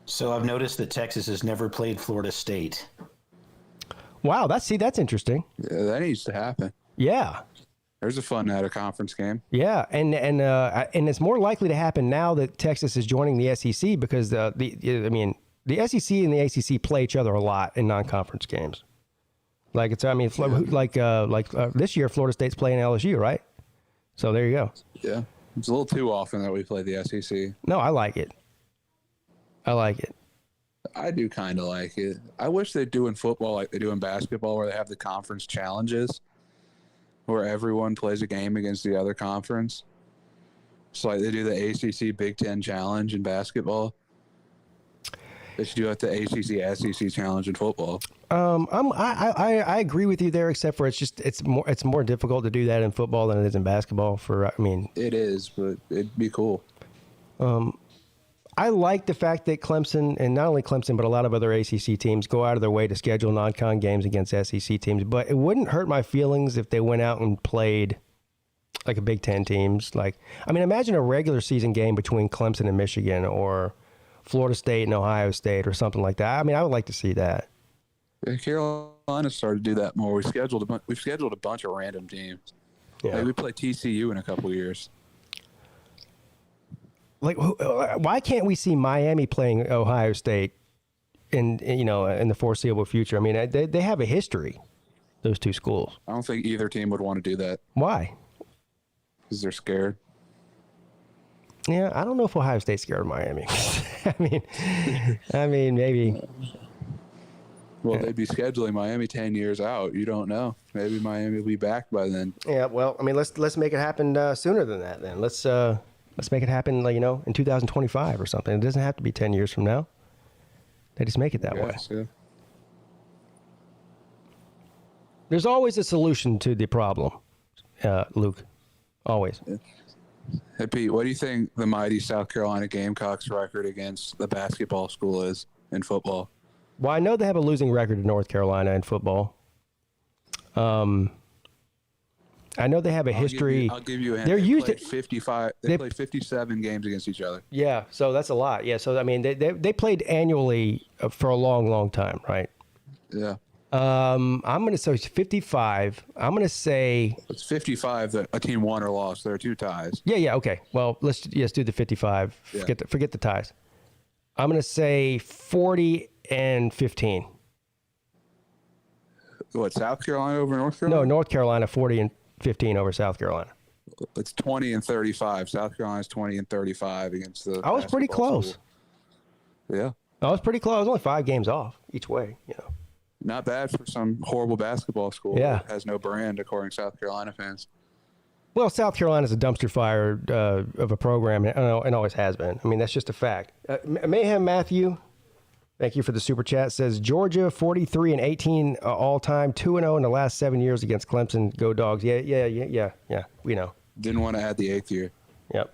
So I've noticed that Texas has never played Florida State. Wow, that's interesting. Yeah, that needs to happen. Yeah. There's a fun out of conference game. Yeah, and it's more likely to happen now that Texas is joining the SEC because the SEC and the ACC play each other a lot in non-conference games. Like this year, Florida State's playing LSU, right? So there you go. Yeah, it's a little too often that we play the SEC. No, I like it. I do kind of like it. I wish they do in football like they do in basketball, where they have the conference challenges, where everyone plays a game against the other conference. So like they do the ACC Big Ten Challenge in basketball. They should do like the ACC SEC Challenge in football. I agree with you there, except for it's more difficult to do that in football than it is in basketball. It is, but it'd be cool. I like the fact that Clemson, and not only Clemson, but a lot of other ACC teams go out of their way to schedule non-con games against SEC teams. But it wouldn't hurt my feelings if they went out and played like a Big Ten teams. Imagine a regular season game between Clemson and Michigan, or Florida State and Ohio State, or something like that. I would like to see that. Yeah, Carolina started to do that more. We've scheduled a bunch of random teams. Yeah. Maybe we play TCU in a couple of years. Why can't we see Miami playing Ohio State in the foreseeable future? They have a history, those two schools. I don't think either team would want to do that. Why? Because they're scared. Yeah, I don't know if Ohio State's scared of Miami. Maybe. Well, they'd be scheduling Miami 10 years out. You don't know. Maybe Miami will be back by then. Yeah, well, let's make it happen sooner than that then. Let's make it happen, in 2025 or something. It doesn't have to be 10 years from now. They just make it that way. Yeah. There's always a solution to the problem, Luke. Always. Yeah. Hey, Pete, what do you think the mighty South Carolina Gamecocks record against the basketball school is in football? Well, I know they have a losing record in North Carolina in football. I know they have a history. I'll give you a hint. They're used to 55. They played 57 games against each other. Yeah, so that's a lot. Yeah, so they played annually for a long, long time, right? Yeah. I'm going to say 55. I'm going to say it's 55 that a team won or lost. There are two ties. Yeah. Okay. Well, let's do the 55. Yeah. Forget the ties. I'm going to say 40-15. What, South Carolina over North Carolina? No, North Carolina 40-15 over South Carolina. It's 20-35. South Carolina's 20-35 against the. I was pretty close. School. Yeah. I was pretty close. I was only 5 games off each way. Not bad for some horrible basketball school that has no brand, according to South Carolina fans. Well, South Carolina's a dumpster fire of a program, and always has been. That's just a fact. Mayhem Matthew, thank you for the super chat, says Georgia 43-18 all time, 2-0 in the last 7 years against Clemson. Go Dogs. Yeah. We know. Didn't want to add the 8th year. Yep.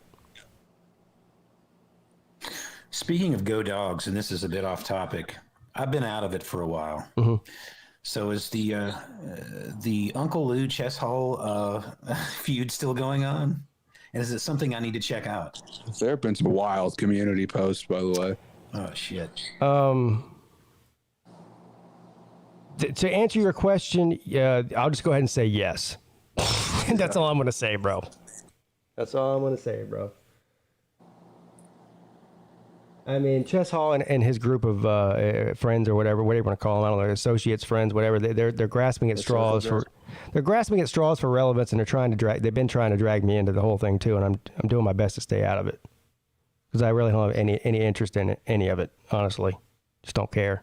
Speaking of Go Dogs, and this is a bit off topic, I've been out of it for a while. Mm-hmm. So is the Uncle Lou Chess Hall feud still going on? And is it something I need to check out? There have been some wild community posts, by the way. Oh, shit. To answer your question, I'll just go ahead and say yes. That's all I'm going to say, bro. That's all I'm going to say, bro. Chess Hall and his group of friends or whatever you want to call them, I don't know, associates, friends, whatever. They're grasping at straws for relevance, and they've been trying to drag me into the whole thing too, and I'm doing my best to stay out of it because I really don't have any interest in any of it, honestly. Just don't care.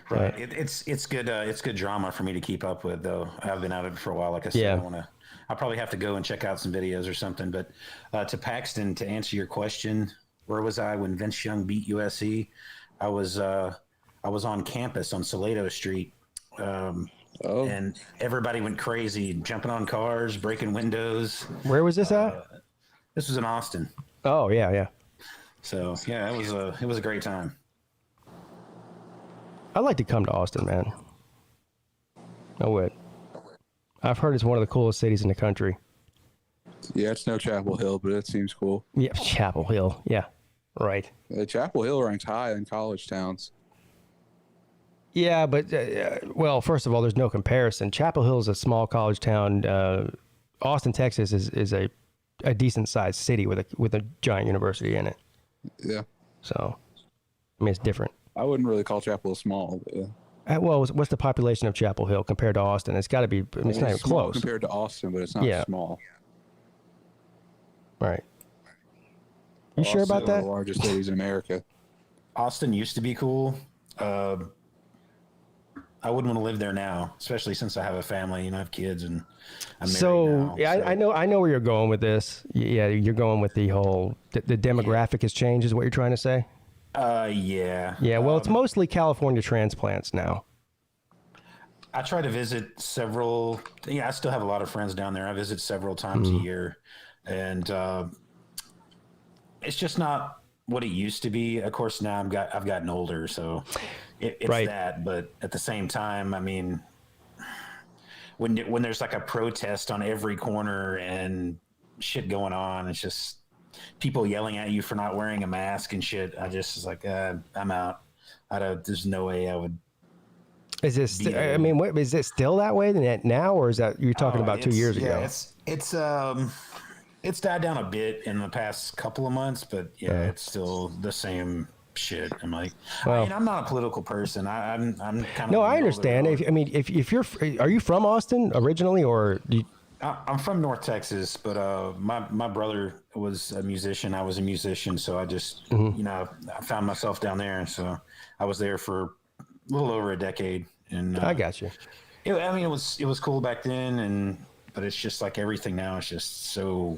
Right. It's good drama for me to keep up with, though. I've been out of it for a while. Like I said, I'll probably have to go and check out some videos or something. But to Paxton, to answer your question, where was I when Vince Young beat USC? I was on campus on Salado Street, and everybody went crazy, jumping on cars, breaking windows. Where was this at? This was in Austin. Oh yeah. So yeah, it was a great time. I'd like to come to Austin, man. I would. I've heard it's one of the coolest cities in the country. Yeah, it's no Chapel Hill, but it seems cool. Yeah, Chapel Hill. Yeah, right. Chapel Hill ranks high in college towns. Yeah, but, well, first of all, there's no comparison. Chapel Hill is a small college town. Austin, Texas is a decent-sized city with a giant university in it. Yeah. So, it's different. I wouldn't really call Chapel Hill small, but yeah. Well, what's the population of Chapel Hill compared to Austin? It's got to be, it's not even close. Compared to Austin, but it's not small. Right. You sure about that? One of the largest cities in America. Austin used to be cool. I wouldn't want to live there now, especially since I have a family and I have kids and I'm married now. I know where you're going with this. Yeah, you're going with the whole the demographic has changed, is what you're trying to say. Yeah. Yeah. Well, it's mostly California transplants now. I try to visit several. Yeah, I still have a lot of friends down there. I visit several times a year, and it's just not what it used to be. Of course, now I've gotten older, so it's right. that. But at the same time, I mean, when there's like a protest on every corner and shit going on, it's just people yelling at you for not wearing a mask and shit. I just was like, I'm out. There's no way I would. Is this? Is it still that way now, or is that you're talking about 2 years ago? It's died down a bit in the past couple of months, but it's still the same shit. I'm like, I'm not a political person. I'm kind of. No, I understand. If you're, are you from Austin originally, or? I'm from North Texas, but my brother was a musician. I was a musician, so I just I found myself down there. So I was there for a little over a decade. And I got you. It was cool back then, but it's just like everything now is just so,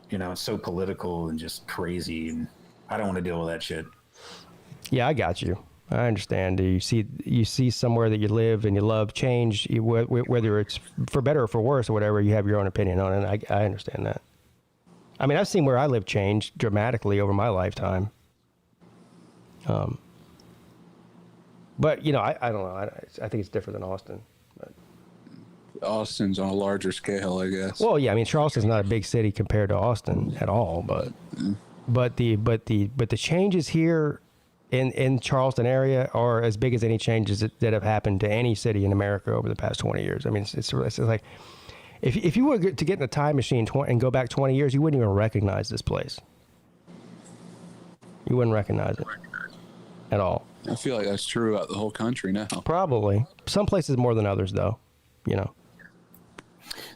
it's so political and just crazy, and I don't want to deal with that shit. Yeah, I got you. I understand. You see somewhere that you live and you love change, whether it's for better or for worse or whatever, you have your own opinion on it. I understand that. I mean, I've seen where I live change dramatically over my lifetime. But, I don't know. I think it's different than Austin. But. Austin's on a larger scale, I guess. Well, yeah, I mean, Charleston's not a big city compared to Austin at all, but the changes here in Charleston area are as big as any changes that have happened to any city in America over the past 20 years. I mean, it's like if you were to get in a time machine and go back 20 years, you wouldn't even recognize this place. You wouldn't recognize it at all. I feel like that's true about the whole country now. Probably. Some places more than others, though.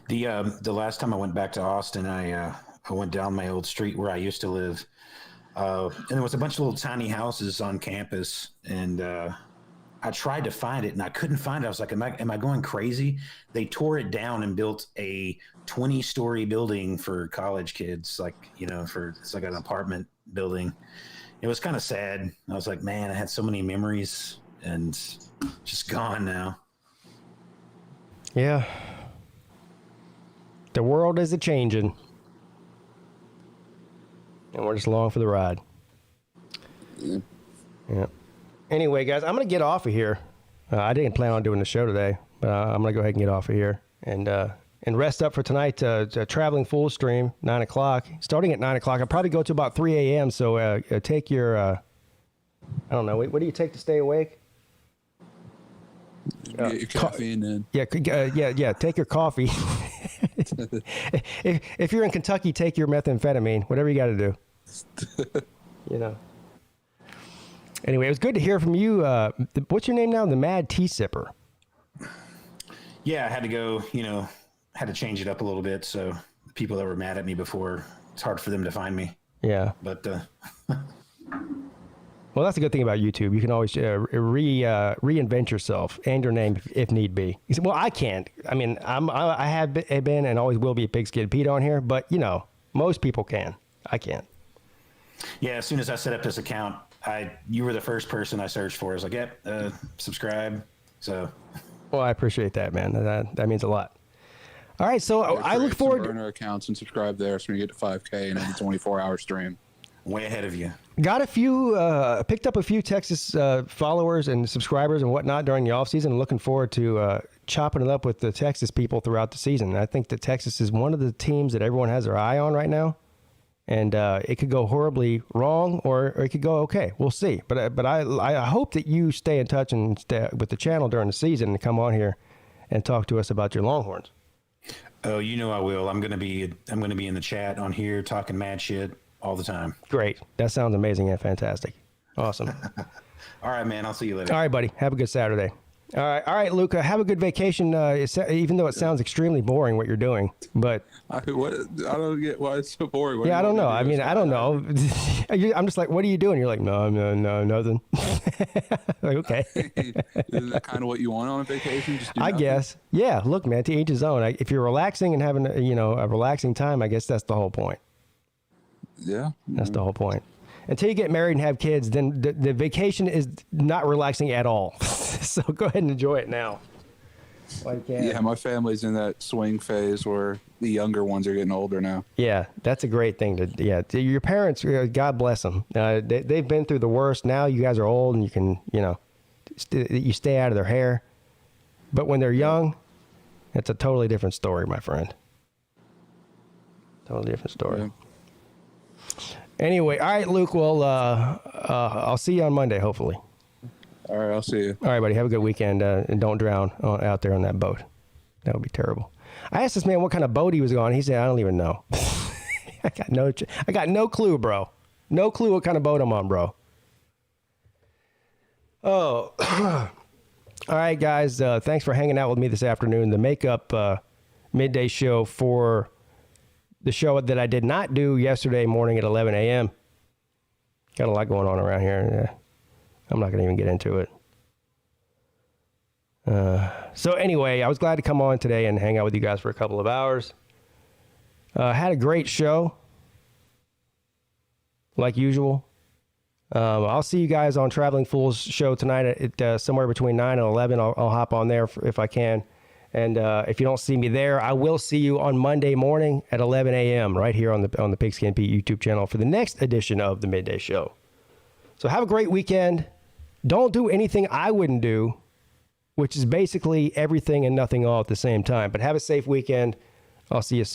The last time I went back to Austin, I went down my old street where I used to live, and there was a bunch of little tiny houses on campus, and I tried to find it, and I couldn't find it. I was like, am I going crazy? They tore it down and built a 20-story building for college kids, it's like an apartment building. It was kind of sad. I was like, man, I had so many memories, and just gone now. Yeah. The world is a-changing. And we're just along for the ride. Yeah. Anyway, guys, I'm going to get off of here. I didn't plan on doing the show today, but I'm going to go ahead and get off of here and rest up for tonight. Traveling full stream, 9 o'clock. Starting at 9 o'clock. I'll probably go to about 3 a.m. So take your, I don't know, what do you take to stay awake? Get your caffeine in. Yeah. Take your coffee. if you're in Kentucky, take your methamphetamine. Whatever you got to do. Anyway, it was good to hear from you. What's your name now? The Mad Tea Sipper. Yeah, I had to go. Had to change it up a little bit. So the people that were mad at me before, it's hard for them to find me. Yeah. But. Well, that's the good thing about YouTube. You can always reinvent yourself and your name if need be. You say, well, I can't. I mean, I have been and always will be PigskinPeete on here, but most people can. I can't. Yeah, as soon as I set up this account, you were the first person I searched for. I was like, subscribe. So. Well, I appreciate that, man. That means a lot. All right, so I look forward to burner accounts and subscribe there so we get to 5K and have a 24-hour stream. Way ahead of you. Got picked up a few Texas followers and subscribers and whatnot during the offseason, and looking forward to chopping it up with the Texas people throughout the season. I think that Texas is one of the teams that everyone has their eye on right now, and it could go horribly wrong or it could go okay. We'll see. But I hope that you stay in touch and stay with the channel during the season and come on here and talk to us about your Longhorns. Oh, I will. I'm gonna be in the chat on here talking mad shit all the time. Great. That sounds amazing and fantastic. Awesome. All right, man. I'll see you later. All right, buddy. Have a good Saturday. All right, Luca. Have a good vacation. Even though it sounds extremely boring what you're doing, but I don't get why it's so boring. What yeah, I do you don't know. want I me to mean, do? I don't know. I'm just like, what are you doing? You're like, no, nothing. Like, okay. Isn't that kind of what you want on a vacation? Just do I nothing? guess. Yeah. Look, man, to each his own. If you're relaxing and having, a relaxing time, I guess that's the whole point. Yeah. That's the whole point. Until you get married and have kids, then the vacation is not relaxing at all. So go ahead and enjoy it now. Yeah, my family's in that swing phase where the younger ones are getting older now. Yeah, that's a great thing to your parents, God bless them. They've been through the worst. Now you guys are old and you can, you stay out of their hair. But when they're young, it's a totally different story, my friend. Totally different story. Yeah. Anyway, all right, Luke, well, I'll see you on Monday, hopefully. All right, I'll see you. All right, buddy. Have a good weekend, and don't drown out there on that boat. That would be terrible. I asked this man what kind of boat he was on. He said, I don't even know. I got no clue, bro. No clue what kind of boat I'm on, bro. Oh. All right, guys. Thanks for hanging out with me this afternoon. The makeup midday show for the show that I did not do yesterday morning at 11 a.m. Got a lot going on around here. Yeah. I'm not going to even get into it. So anyway, I was glad to come on today and hang out with you guys for a couple of hours. Had a great show, like usual. I'll see you guys on Traveling Fools show tonight at somewhere between 9 and 11. I'll hop on there if I can. And if you don't see me there, I will see you on Monday morning at 11 a.m. right here on the Pigskin Pete YouTube channel for the next edition of the Midday Show. So have a great weekend. Don't do anything I wouldn't do, which is basically everything and nothing all at the same time. But have a safe weekend. I'll see you soon.